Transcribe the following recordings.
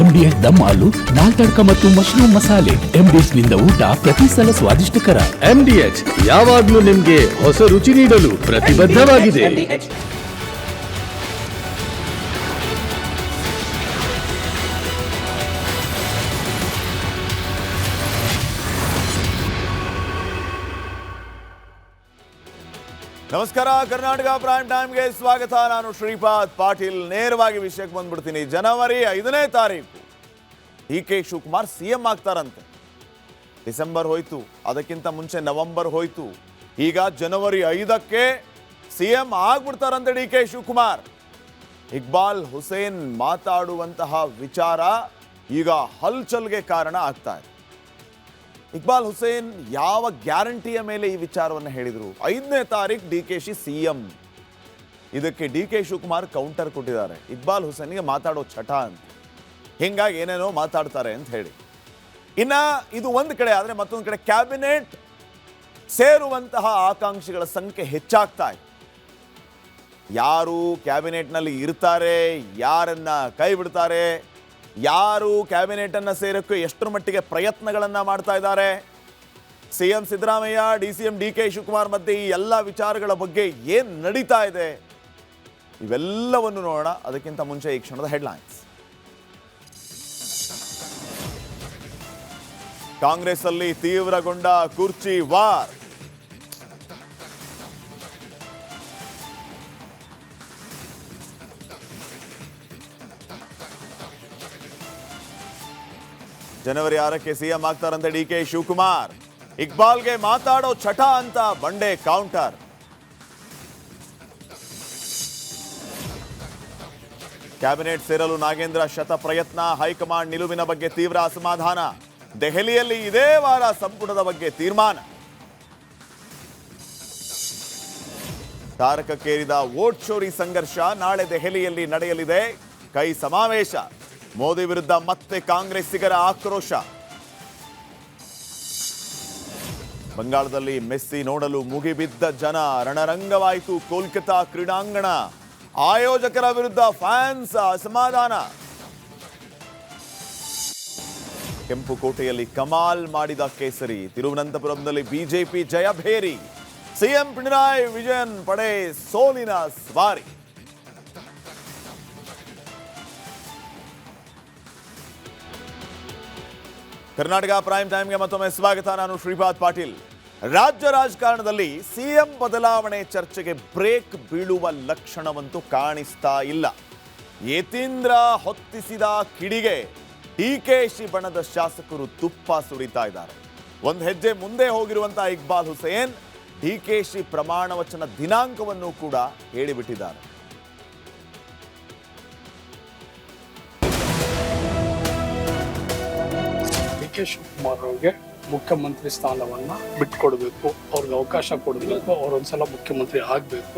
MDS ದಮ್ ಆಲು, ನಾಲ್ ತಡ್ಕ ಮತ್ತು mushroom ಮಸಾಲೆ. MDS ನಿಂದ ಊಟ ಪ್ರತಿ ಸಲ ಸ್ವಾದಿಷ್ಟಕರ. MDH ಯಾವಾಗ್ಲೂ ನಿಮ್ಗೆ ಹೊಸ ರುಚಿ ನೀಡಲು ಪ್ರತಿಬದ್ಧವಾಗಿದೆ. ನಮಸ್ಕಾರ, ಕರ್ನಾಟಕ ಪ್ರೈಮ್ ಟೈಮ್ಗೆ ಸ್ವಾಗತ. ನಾನು ಶ್ರೀಪಾದ್ ಪಾಟೀಲ್. ನೇರವಾಗಿ ವಿಷಯಕ್ಕೆ ಬಂದ್ಬಿಡ್ತೀನಿ. ಜನವರಿ 5ನೇ ತಾರೀಕು DK ಶಿವಕುಮಾರ್ CM ಆಗ್ತಾರಂತೆ. ಡಿಸೆಂಬರ್ ಹೋಯ್ತು, ಅದಕ್ಕಿಂತ ಮುಂಚೆ ನವೆಂಬರ್ ಹೋಯ್ತು, ಈಗ ಜನವರಿ 5ಕ್ಕೆ CM ಆಗ್ಬಿಡ್ತಾರಂತೆ DK ಶಿವಕುಮಾರ್. ಇಕ್ಬಾಲ್ ಹುಸೇನ್ ಮಾತಾಡುವಂತಹ ವಿಚಾರ ಈಗ ಹಲ್ಚಲ್ಗೆ ಕಾರಣ ಆಗ್ತಾ ಇದೆ. ಇಕ್ಬಾಲ್ ಹುಸೇನ್ ಯಾವ ಗ್ಯಾರಂಟಿಯ ಮೇಲೆ ಈ ವಿಚಾರವನ್ನು ಹೇಳಿದರು? 5ನೇ ತಾರೀಕು DKಶಿ CM. ಇದಕ್ಕೆ DK ಶಿವಕುಮಾರ್ ಕೌಂಟರ್ ಕೊಟ್ಟಿದ್ದಾರೆ. ಇಕ್ಬಾಲ್ ಹುಸೇನ್ಗೆ ಮಾತಾಡೋ ಚಟ ಅಂತ, ಹಿಂಗಾಗಿ ಏನೇನೋ ಮಾತಾಡ್ತಾರೆ ಅಂತ ಹೇಳಿ. ಇನ್ನ ಇದು ಒಂದು ಕಡೆ ಆದರೆ, ಮತ್ತೊಂದು ಕಡೆ ಕ್ಯಾಬಿನೆಟ್ ಸೇರುವಂತಹ ಆಕಾಂಕ್ಷಿಗಳ ಸಂಖ್ಯೆ ಹೆಚ್ಚಾಗ್ತಾ ಇದೆ. ಯಾರು ಕ್ಯಾಬಿನೆಟ್ನಲ್ಲಿ ಇರ್ತಾರೆ, ಯಾರನ್ನ ಕೈ ಬಿಡ್ತಾರೆ, ಯಾರು ಕ್ಯಾಬಿನೆಟ್ ಅನ್ನ ಸೇರಕ್ಕೆ ಎಷ್ಟರ ಮಟ್ಟಿಗೆ ಪ್ರಯತ್ನಗಳನ್ನ ಮಾಡ್ತಾ ಇದ್ದಾರೆ, CM Siddaramaiah, DCM DK Shivakumar ಮಧ್ಯೆ ಈ ಎಲ್ಲ ವಿಚಾರಗಳ ಬಗ್ಗೆ ಏನ್ ನಡೀತಾ ಇದೆ, ಇವೆಲ್ಲವನ್ನು ನೋಡೋಣ. ಅದಕ್ಕಿಂತ ಮುಂಚೆ ಈ ಕ್ಷಣದ ಹೆಡ್ಲೈನ್ಸ್. ಕಾಂಗ್ರೆಸ್ ಅಲ್ಲಿ ತೀವ್ರಗೊಂಡ ಕುರ್ಚಿ ವಾರ್. ಜನವರಿ 6ಕ್ಕೆ CM ಆಗ್ತಾರಂತೆ DK ಶಿವಕುಮಾರ್. ಇಕ್ಬಾಲ್ಗೆ ಮಾತಾಡೋ ಚಟ ಅಂತ ಬಂಡೆ ಕೌಂಟರ್. ಕ್ಯಾಬಿನೆಟ್ ಸೇರಲು ನಾಗೇಂದ್ರ ಶತ ಪ್ರಯತ್ನ, ಹೈಕಮಾಂಡ್ ನಿಲುವಿನ ಬಗ್ಗೆ ತೀವ್ರ ಅಸಮಾಧಾನ. ದೆಹಲಿಯಲ್ಲಿ ಇದೇ ವಾರ ಸಂಪುಟದ ಬಗ್ಗೆ ತೀರ್ಮಾನ. ತಾರಕಕ್ಕೇರಿದ ವೋಟ್ ಚೋರಿ ಸಂಘರ್ಷ, ನಾಳೆ ದೆಹಲಿಯಲ್ಲಿ ನಡೆಯಲಿದೆ ಕೈ ಸಮಾವೇಶ. ಮೋದಿ ವಿರುದ್ಧ ಮತ್ತೆ ಕಾಂಗ್ರೆಸ್ಸಿಗರ ಆಕ್ರೋಶ. ಬಂಗಾಳದಲ್ಲಿ ಮೆಸ್ಸಿ ನೋಡಲು ಮುಗಿಬಿದ್ದ ಜನ, ರಣರಂಗವಾಯಿತು ಕೋಲ್ಕತಾ ಕ್ರೀಡಾಂಗಣ. ಆಯೋಜಕರ ವಿರುದ್ಧ ಫ್ಯಾನ್ಸ್ ಅಸಮಾಧಾನ. ಕೆಂಪುಕೋಟೆಯಲ್ಲಿ ಕಮಾಲ್ ಮಾಡಿದ ಕೇಸರಿ, ತಿರುವನಂತಪುರಂನಲ್ಲಿ ಬಿಜೆಪಿ ಜಯಭೇರಿ. CM ಪಿಣರಾಯಿ ವಿಜಯನ್ ಪಡೆ ಸೋಲಿನ ಸವಾರಿ. ಕರ್ನಾಟಕ ಪ್ರೈಮ್ ಟೈಮ್ಗೆ ಮತ್ತೊಮ್ಮೆ ಸ್ವಾಗತ. ನಾನು ಶ್ರೀಪಾದ್ ಪಾಟೀಲ್. ರಾಜ್ಯ ರಾಜಕಾರಣದಲ್ಲಿ CM ಬದಲಾವಣೆ ಚರ್ಚೆಗೆ ಬ್ರೇಕ್ ಬೀಳುವ ಲಕ್ಷಣವಂತೂ ಕಾಣಿಸ್ತಾ ಇಲ್ಲ. ಯತೀಂದ್ರ ಹೊತ್ತಿಸಿದ ಕಿಡಿಗೆ DKಶಿ ಬಣದ ಶಾಸಕರು ತುಪ್ಪ ಸುರಿತಾ ಇದ್ದಾರೆ. ಒಂದು ಹೆಜ್ಜೆ ಮುಂದೆ ಹೋಗಿರುವಂತಹ ಇಕ್ಬಾಲ್ ಹುಸೇನ್ DKಶಿ ಪ್ರಮಾಣ ವಚನ ದಿನಾಂಕವನ್ನು ಕೂಡ ಹೇಳಿಬಿಟ್ಟಿದ್ದಾರೆ. DK ಶಿವಕುಮಾರ್ ಅವ್ರಿಗೆ ಮುಖ್ಯಮಂತ್ರಿ ಸ್ಥಾನವನ್ನ ಬಿಟ್ಕೊಡ್ಬೇಕು, ಅವ್ರಿಗೆ ಅವಕಾಶ ಕೊಡಬೇಕು, ಅವ್ರೊಂದ್ಸಲ ಮುಖ್ಯಮಂತ್ರಿ ಆಗ್ಬೇಕು.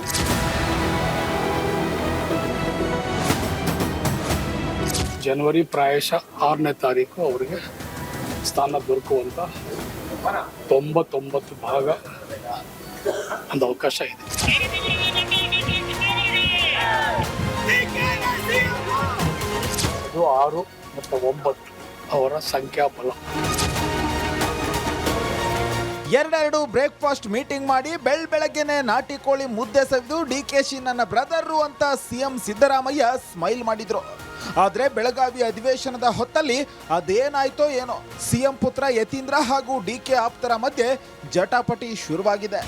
ಜನವರಿ ಪ್ರಾಯಶಃ 6ನೇ ತಾರೀಕು ಅವರಿಗೆ ಸ್ಥಾನ ದೊರಕುವಂತ 99% ಒಂದು ಅವಕಾಶ ಇದೆ. ಇದು 6 ಮತ್ತು 9 ಅವರ ಸಂಖ್ಯಾಬಲ. ಎರಡೆರಡು ಬ್ರೇಕ್ಫಾಸ್ಟ್ ಮೀಟಿಂಗ್ ಮಾಡಿ ಬೆಳಗ್ಗೆನೆ ನಾಟಿ ಕೋಳಿ ಮುದ್ದೆ ಸವಿದು DKಶಿ ನನ್ನ ಬ್ರದರು ಅಂತ CM ಸಿದ್ದರಾಮಯ್ಯ ಸ್ಮೈಲ್ ಮಾಡಿದ್ರು. ಆದ್ರೆ ಬೆಳಗಾವಿ ಅಧಿವೇಶನದ ಹೊತ್ತಲ್ಲಿ ಅದೇನಾಯ್ತೋ ಏನೋ, CM ಪುತ್ರ ಯತೀಂದ್ರ ಹಾಗೂ DK ಆಪ್ತರ ಮಧ್ಯೆ ಜಟಾಪಟಿ ಶುರುವಾಗಿದೆ.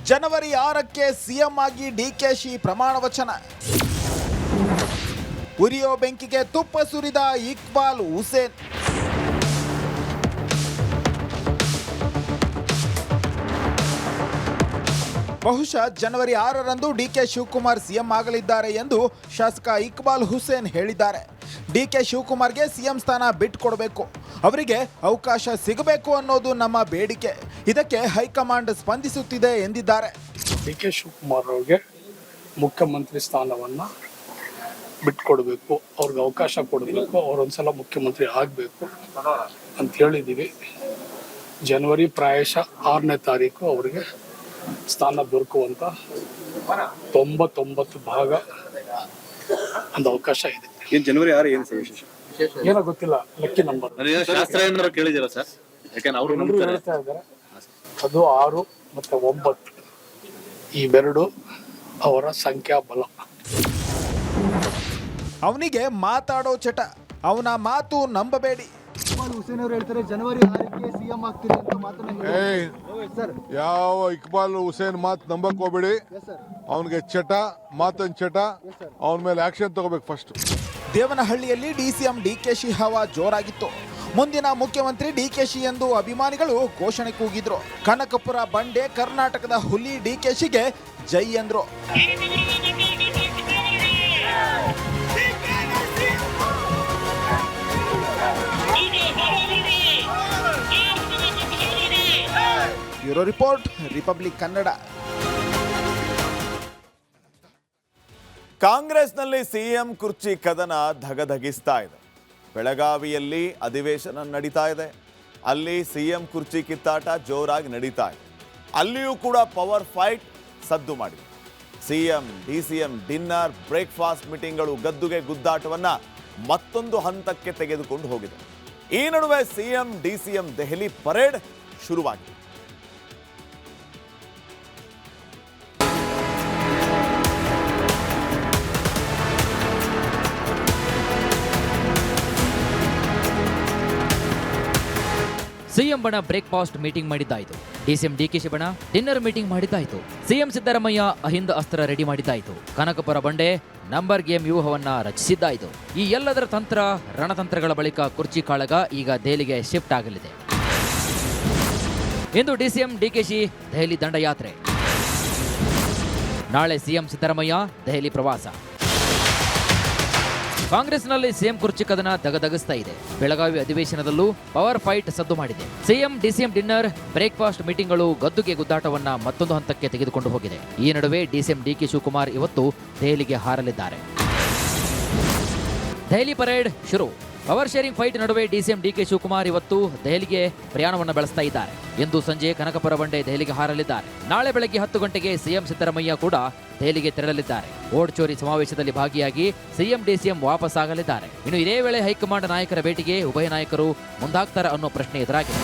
ಜನವರಿ 6ಕ್ಕೆ CM ಆಗಿ DKಶಿ ಪ್ರಮಾಣ ವಚನ. ಉರಿಯೋ ಬೆಂಕಿಗೆ ತುಪ್ಪ ಸುರಿದ ಇಕ್ಬಾಲ್ ಹುಸೇನ್. ಬಹುಶಃ ಜನವರಿ 6ರಂದು DK ಶಿವಕುಮಾರ್ CM ಆಗಲಿದ್ದಾರೆ ಎಂದು ಶಾಸಕ ಇಕ್ಬಾಲ್ ಹುಸೇನ್ ಹೇಳಿದ್ದಾರೆ. DK ಶಿವಕುಮಾರ್ಗೆ CM ಸ್ಥಾನ ಬಿಟ್ಟುಕೊಡಬೇಕು, ಅವರಿಗೆ ಅವಕಾಶ ಸಿಗಬೇಕು ಅನ್ನೋದು ನಮ್ಮ ಬೇಡಿಕೆ. ಇದಕ್ಕೆ ಹೈಕಮಾಂಡ್ ಸ್ಪಂದಿಸುತ್ತಿದೆ ಎಂದಿದ್ದಾರೆ. DK ಶಿವಕುಮಾರ್ ಅವ್ರಿಗೆ ಮುಖ್ಯಮಂತ್ರಿ ಸ್ಥಾನವನ್ನ ಬಿಟ್ಕೊಡ್ಬೇಕು, ಅವ್ರಿಗೆ ಅವಕಾಶ ಕೊಡಬೇಕು, ಅವ್ರೊಂದ್ಸಲ ಮುಖ್ಯಮಂತ್ರಿ ಆಗಬೇಕು. ಅಂತ ಹೇಳಿದ್ದೀವಿ. ಜನವರಿ ಪ್ರಾಯಶಃ 6ನೇ ತಾರೀಕು ಅವರಿಗೆ ಸ್ಥಾನ ದೊರಕುವಂತ 99 ಭಾಗ ಒಂದು ಅವಕಾಶ ಇದೆ. ಏನ್ ಜನವರಿ 6 ಏನು ವಿಶೇಷ? ಏನೋ ಗೊತ್ತಿಲ್ಲ, ಲಕ್ಕಿ ನಂಬರ್ ಶಾಸ್ತ್ರ ಏನಾದ್ರು ಕೇಳಿದಿರಾ ಸರ್? ಯಾಕಂದ್ರೆ ಅವರು ನಂಬ್ತಾರೆ. ಹೇಳ್ತಾ ಇದ್ದಾರೆ ಅದು 6 ಮತ್ತೆ 9 ಇವೆರಡು ಅವರ ಸಂಖ್ಯಾಬಲ. ಅವನಿಗೆ ಮಾತಾಡೋ ಚಟ, ಅವನ ಮಾತು ನಂಬಬೇಡಿ. ಹುಸೇನ್ ಅವರು ಹೇಳ್ತಾರೆ ಜನವರಿ 6ಕ್ಕೆ ಸಿಎಂ ಆಗ್ತೀರಿ ಅಂತ ಮಾತನ್ನ ಯಾವ ಇಕ್ಬಾಲ್ ಹುಸೇನ್ ಮಾತು ನಂಬಕ್ ಹೋಗ್ಬೇಡಿ. ಅವನಿಗೆ ಚಟ, ಮಾತನ್ ಚಟ, ಅವನ ಮೇಲೆ ಆಕ್ಷನ್ ತಗೋಬೇಕು ಫಸ್ಟ್. ದೇವನಹಳ್ಳಿಯಲ್ಲಿ ಡಿಸಿಎಂ ಡಿಕೆಶಿ ಹವಾ ಜೋರಾಗಿತ್ತು. ಮುಂದಿನ ಮುಖ್ಯಮಂತ್ರಿ ಡಿಕೆಶಿ ಎಂದು ಅಭಿಮಾನಿಗಳು ಘೋಷಣೆ ಕೂಗಿದ್ರು. ಕನಕಪುರ ಬಂಡೆ ಕರ್ನಾಟಕದ ಹುಲಿ ಡಿಕೆಶಿಗೆ ಜೈ ಎಂದ್ರು. Bureau report, Republic Kannada. ಕಾಂಗ್ರೆಸ್ನಲ್ಲಿ ಸಿಎಂ ಕುರ್ಚಿ ಕದನ ಧಗಧಗಿಸ್ತಾ ಇದೆ. ಬೆಳಗಾವಿಯಲ್ಲಿ ಅಧಿವೇಶನ ನಡೀತಾ ಇದೆ. ಅಲ್ಲಿ ಸಿಎಂ ಕುರ್ಚಿ ಕಿತ್ತಾಟ ಜೋರಾಗಿ ನಡೀತಾ ಇದೆ. ಅಲ್ಲಿಯೂ ಕೂಡ ಪವರ್ ಫೈಟ್ ಸದ್ದು ಮಾಡಿದೆ. ಸಿಎಂ ಡಿಸಿಎಂ ಡಿನ್ನರ್, ಬ್ರೇಕ್ಫಾಸ್ಟ್ ಮೀಟಿಂಗ್ಗಳು ಗದ್ದುಗೆ ಗುದ್ದಾಟವನ್ನ ಮತ್ತೊಂದು ಹಂತಕ್ಕೆ ತೆಗೆದುಕೊಂಡು ಹೋಗಿದೆ. ಈ ನಡುವೆ ಸಿಎಂ ಡಿಸಿಎಂ ದೆಹಲಿ ಪರೇಡ್ ಶುರುವಾಗಿದೆ. ಸಿಎಂ ಬಣ ಬ್ರೇಕ್ಫಾಸ್ಟ್ ಮೀಟಿಂಗ್ ಮಾಡಿದ್ದಾಯಿತು. ಡಿಸಿಎಂ ಡಿಕೆಶಿ ಬಣ ಡಿನ್ನರ್ ಮೀಟಿಂಗ್ ಮಾಡಿದ್ದಾಯಿತು. ಸಿಎಂ ಸಿದ್ದರಾಮಯ್ಯ ಅಹಿಂದ ಅಸ್ತ್ರ ರೆಡಿ ಮಾಡಿದ್ದಾಯಿತು. ಕನಕಪುರ ಬಂಡೆ ನಂಬರ್ ಗೇಮ್ ವ್ಯೂಹವನ್ನ ರಚಿಸಿದ್ದಾಯಿತು. ಈ ಎಲ್ಲದರ ತಂತ್ರ ರಣತಂತ್ರಗಳ ಬಳಿಕ ಕುರ್ಚಿ ಕಾಳಗ ಈಗ ದೆಹಲಿಗೆ ಶಿಫ್ಟ್ ಆಗಲಿದೆ. ಇಂದು ಡಿಸಿಎಂ ಡಿಕೆಶಿ ದೆಹಲಿ ದಂಡಯಾತ್ರೆ. ನಾಳೆ ಸಿಎಂ ಸಿದ್ದರಾಮಯ್ಯ ದೆಹಲಿ ಪ್ರವಾಸ. ಕಾಂಗ್ರೆಸ್ನಲ್ಲಿ ಸಿಎಂ ಕುರ್ಚಿ ಕದನ ದಗದಗಿಸ್ತಾ ಇದೆ. ಬೆಳಗಾವಿ ಅಧಿವೇಶನದಲ್ಲೂ ಪವರ್ ಫೈಟ್ ಸದ್ದು ಮಾಡಿದೆ. ಸಿಎಂ ಡಿಸಿಎಂ ಡಿನ್ನರ್, ಬ್ರೇಕ್ಫಾಸ್ಟ್ ಮೀಟಿಂಗ್ಗಳು ಗದ್ದುಗೆ ಗುದ್ದಾಟವನ್ನ ಮತ್ತೊಂದು ಹಂತಕ್ಕೆ ತೆಗೆದುಕೊಂಡು ಹೋಗಿದೆ. ಈ ನಡುವೆ ಡಿಸಿಎಂ ಡಿಕೆ ಶಿವಕುಮಾರ್ ಇವತ್ತು ದೆಹಲಿಗೆ ಹಾರಲಿದ್ದಾರೆ. ದೆಹಲಿ ಪರೇಡ್ ಶುರು. ಪವರ್ ಶೇರಿಂಗ್ ಫೈಟ್ ನಡುವೆ ಡಿಸಿಎಂ ಡಿಕೆ ಶಿವಕುಮಾರ್ ಇವತ್ತು ದೆಹಲಿಗೆ ಪ್ರಯಾಣವನ್ನು ಬೆಳೆಸ್ತಾ ಇದ್ದಾರೆ. ಇಂದು ಸಂಜೆ ಕನಕಪುರ ಬಂಡೆ ದೆಹಲಿಗೆ ಹಾರಲಿದ್ದಾರೆ. ನಾಳೆ ಬೆಳಗ್ಗೆ 10 ಗಂಟೆಗೆ ಸಿಎಂ ಸಿದ್ದರಾಮಯ್ಯ ಕೂಡ ದೆಹಲಿಗೆ ತೆರಳಲಿದ್ದಾರೆ. ಓಟ್ ಚೋರಿ ಸಮಾವೇಶದಲ್ಲಿ ಭಾಗಿಯಾಗಿ ಸಿಎಂ ಡಿಸಿಎಂ ವಾಪಸ್ ಆಗಲಿದ್ದಾರೆ. ಇನ್ನು ಇದೇ ವೇಳೆ ಹೈಕಮಾಂಡ್ ನಾಯಕರ ಭೇಟಿಗೆ ಉಭಯ ನಾಯಕರು ಮುಂದಾಗ್ತಾರ ಅನ್ನೋ ಪ್ರಶ್ನೆ ಎದುರಾಗಿದೆ.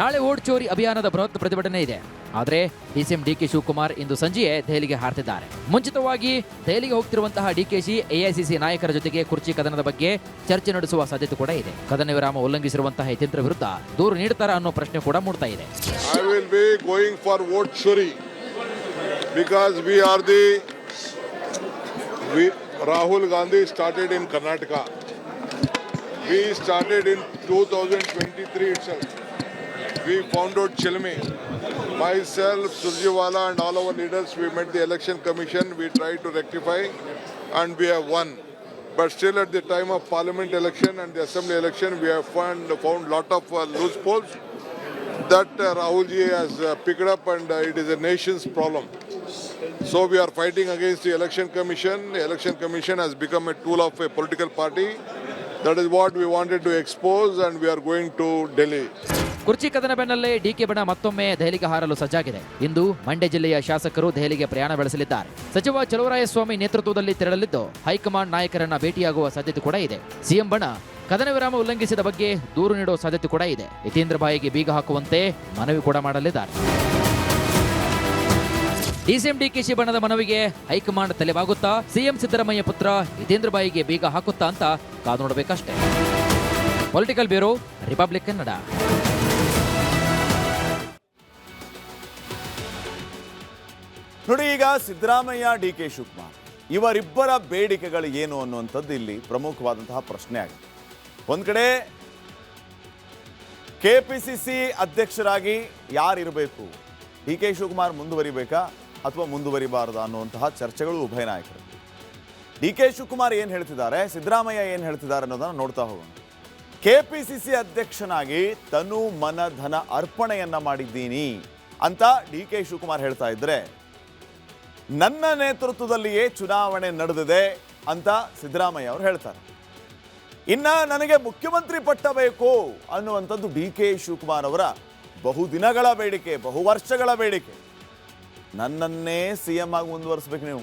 ನಾಳೆ ಓಟ್ ಚೋರಿ ಅಭಿಯಾನದ ಬೃಹತ್ ಪ್ರತಿಭಟನೆ ಇದೆ. ಆದರೆ ಡಿಸಿಎಂ ಡಿಕೆ ಶಿವಕುಮಾರ್ ಇಂದು ಸಂಜೆಯೇ ದೆಹಲಿಗೆ ಹಾರ್ತಿದ್ದಾರೆ. ಮುಂಚಿತವಾಗಿ ದೆಹಲಿಗೆ ಹೋಗ್ತಿರುವಂತಹ ಡಿಕೆಶಿ ಎಐಸಿಸಿ ನಾಯಕರ ಜೊತೆಗೆ ಕುರ್ಚಿ ಕದನದ ಬಗ್ಗೆ ಚರ್ಚೆ ನಡೆಸುವ ಸಾಧ್ಯತೆ ಕೂಡ ಇದೆ. ಕದನ ವಿರಾಮ ಉಲ್ಲಂಘಿಸಿರುವಂತಹ ಯತೀಂದ್ರ ವಿರುದ್ಧ ದೂರು ನೀಡುತ್ತಾರಾ ಅನ್ನೋ ಪ್ರಶ್ನೆ ಕೂಡ ಮೂಡ್ತಾ ಇದೆ. I will be going for vote chori because Rahul Gandhi started in Karnataka. We started in 2023 itself. We found out Chilmi. Myself, Surjewala and all our leaders, we met the election commission. We tried to rectify and we have won. But still at the time of parliament election and the assembly election, we have found lot of loose polls that Rahul ji has picked up and it is a nation's problem. So we are fighting against the election commission. The election commission has become a tool of a political party. That is what we wanted to expose and we are going to Delhi. ಕುರ್ಚಿ ಕದನ ಬೆನ್ನಲ್ಲೇ DK ಬಣ ಮತ್ತೊಮ್ಮೆ ದೆಹಲಿಗೆ ಹಾರಲು ಸಜ್ಜಾಗಿದೆ. ಇಂದು ಮಂಡ್ಯ ಜಿಲ್ಲೆಯ ಶಾಸಕರು ದೆಹಲಿಗೆ ಪ್ರಯಾಣ ಬೆಳೆಸಲಿದ್ದಾರೆ. ಸಚಿವ ಚಲುವರಾಯಸ್ವಾಮಿ ನೇತೃತ್ವದಲ್ಲಿ ತೆರಳಲಿದ್ದು ಹೈಕಮಾಂಡ್ ನಾಯಕರನ್ನ ಭೇಟಿಯಾಗುವ ಸಾಧ್ಯತೆ ಕೂಡ ಇದೆ. ಸಿಎಂ ಬಣ ಕದನ ವಿರಾಮ ಉಲ್ಲಂಘಿಸಿದ ಬಗ್ಗೆ ದೂರು ನೀಡುವ ಸಾಧ್ಯತೆ ಕೂಡ ಇದೆ. ಯತೀಂದ್ರ ಬಾಯಿಗೆ ಬೀಗ ಹಾಕುವಂತೆ ಮನವಿ ಕೂಡ ಮಾಡಲಿದ್ದಾರೆ. ಡಿಸಿಎಂ ಡಿಕೆಶಿ ಬಣದ ಮನವಿಗೆ ಹೈಕಮಾಂಡ್ ತಲೆಬಾಗುತ್ತಾ, ಸಿಎಂ ಸಿದ್ದರಾಮಯ್ಯ ಪುತ್ರ ಯತೀಂದ್ರ ಬಾಯಿಗೆ ಬೀಗ ಹಾಕುತ್ತಾ ಅಂತ ಕಾದು ನೋಡಬೇಕಷ್ಟೇ. Political bureau, Republic Kannada. ನೋಡಿ, ಈಗ ಸಿದ್ದರಾಮಯ್ಯ ಡಿಕೆ ಶಿವಕುಮಾರ್ ಇವರಿಬ್ಬರ ಬೇಡಿಕೆಗಳು ಏನು ಅನ್ನುವಂಥದ್ದು ಇಲ್ಲಿ ಪ್ರಮುಖವಾದಂತಹ ಪ್ರಶ್ನೆ ಆಗಿದೆ. ಒಂದು ಕಡೆ ಕೆಪಿಸಿಸಿ ಅಧ್ಯಕ್ಷರಾಗಿ ಯಾರಿರಬೇಕು, ಡಿ ಕೆ ಶಿವಕುಮಾರ್ ಮುಂದುವರಿಬೇಕಾ ಅಥವಾ ಮುಂದುವರಿಬಾರದಾ ಅನ್ನುವಂತಹ ಚರ್ಚೆಗಳು ಉಭಯ ನಾಯಕರು. ಡಿ ಕೆ ಶಿವಕುಮಾರ್ ಏನು ಹೇಳ್ತಿದ್ದಾರೆ, ಸಿದ್ದರಾಮಯ್ಯ ಏನು ಹೇಳ್ತಿದ್ದಾರೆ ಅನ್ನೋದನ್ನು ನೋಡ್ತಾ ಹೋಗೋಣ. ಕೆಪಿಸಿಸಿ ಅಧ್ಯಕ್ಷನಾಗಿ ತನು ಮನ ಧನ ಅರ್ಪಣೆಯನ್ನ ಮಾಡಿದ್ದೀನಿ ಅಂತ ಡಿ ಕೆ ಶಿವಕುಮಾರ್ ಹೇಳ್ತಾ ಇದ್ರೆ, ನನ್ನ ನೇತೃತ್ವದಲ್ಲಿಯೇ ಚುನಾವಣೆ ನಡೆದಿದೆ ಅಂತ ಸಿದ್ದರಾಮಯ್ಯ ಅವರು ಹೇಳ್ತಾರೆ. ಇನ್ನ ನನಗೆ ಮುಖ್ಯಮಂತ್ರಿ ಪಟ್ಟ ಬೇಕು ಅನ್ನುವಂಥದ್ದು ಡಿ ಕೆ ಶಿವಕುಮಾರ್ ಅವರ ಬಹುದಿನಗಳ ಬೇಡಿಕೆ, ಬಹುವರ್ಷಗಳ ಬೇಡಿಕೆ. ನನ್ನನ್ನೇ ಸಿ ಎಂ ಆಗಿ ಮುಂದುವರಿಸ್ಬೇಕು, ನೀವು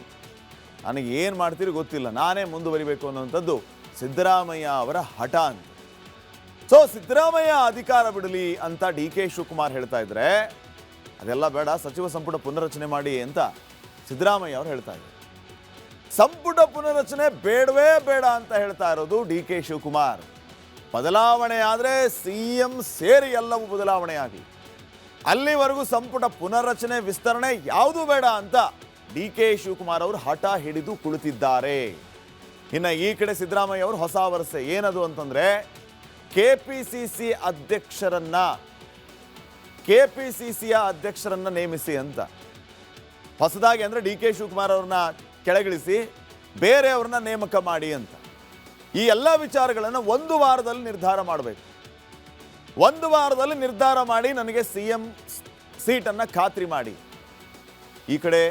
ನನಗೆ ಏನು ಮಾಡ್ತೀರಿ ಗೊತ್ತಿಲ್ಲ, ನಾನೇ ಮುಂದುವರಿಬೇಕು ಅನ್ನುವಂಥದ್ದು ಸಿದ್ದರಾಮಯ್ಯ ಅವರ ಹಠ ಅಂತ. ಸೊ ಸಿದ್ದರಾಮಯ್ಯ ಅಧಿಕಾರ ಬಿಡಲಿ ಅಂತ ಡಿ ಕೆ ಶಿವಕುಮಾರ್ ಹೇಳ್ತಾ ಇದ್ರೆ ಅದೆಲ್ಲ ಬೇಡ, ಸಚಿವ ಸಂಪುಟ ಪುನರಚನೆ ಮಾಡಿ ಅಂತ ಸಿದ್ದರಾಮಯ್ಯ ಅವರು ಹೇಳ್ತಾ ಇದ್ದಾರೆ. ಸಂಪುಟ ಪುನರಚನೆ ಬೇಡವೇ ಬೇಡ ಅಂತ ಹೇಳ್ತಾ ಇರೋದು ಡಿ ಕೆ ಶಿವಕುಮಾರ್. ಬದಲಾವಣೆ ಆದರೆ ಸಿಎಂ ಸೇರಿ ಎಲ್ಲವೂ ಬದಲಾವಣೆ ಆಗಲಿ, ಅಲ್ಲಿವರೆಗೂ ಸಂಪುಟ ಪುನರ್ರಚನೆ ವಿಸ್ತರಣೆ ಯಾವುದೂ ಬೇಡ ಅಂತ ಡಿ ಕೆ ಶಿವಕುಮಾರ್ ಅವರು ಹಠ ಹಿಡಿದು ಕುಳಿತಿದ್ದಾರೆ. ಇನ್ನು ಈ ಕಡೆ ಸಿದ್ದರಾಮಯ್ಯ ಅವರು ಹೊಸ ವರಸೆ ಏನದು ಅಂತಂದ್ರೆ ಕೆಪಿಸಿಸಿಯ ಅಧ್ಯಕ್ಷರನ್ನ ನೇಮಿಸಿ ಅಂತ. ಹೊಸದಾಗಿ ಅಂದ್ರೆ ಡಿ ಕೆ ಶಿವಕುಮಾರ್ ಅವ್ರನ್ನ ಕೆಳಗಿಳಿಸಿ ಬೇರೆಯವ್ರನ್ನ ನೇಮಕ ಮಾಡಿ ಅಂತ. ಈ ಎಲ್ಲ ವಿಚಾರಗಳನ್ನು ಒಂದು ವಾರದಲ್ಲಿ ನಿರ್ಧಾರ ಮಾಡಬೇಕು. ಒಂದು ವಾರದಲ್ಲಿ ನಿರ್ಧಾರ ಮಾಡಿ ನನಗೆ ಸಿಎಂ ಸೀಟನ್ನು ಖಾತ್ರಿ ಮಾಡಿ. ಈ ಕಡೆ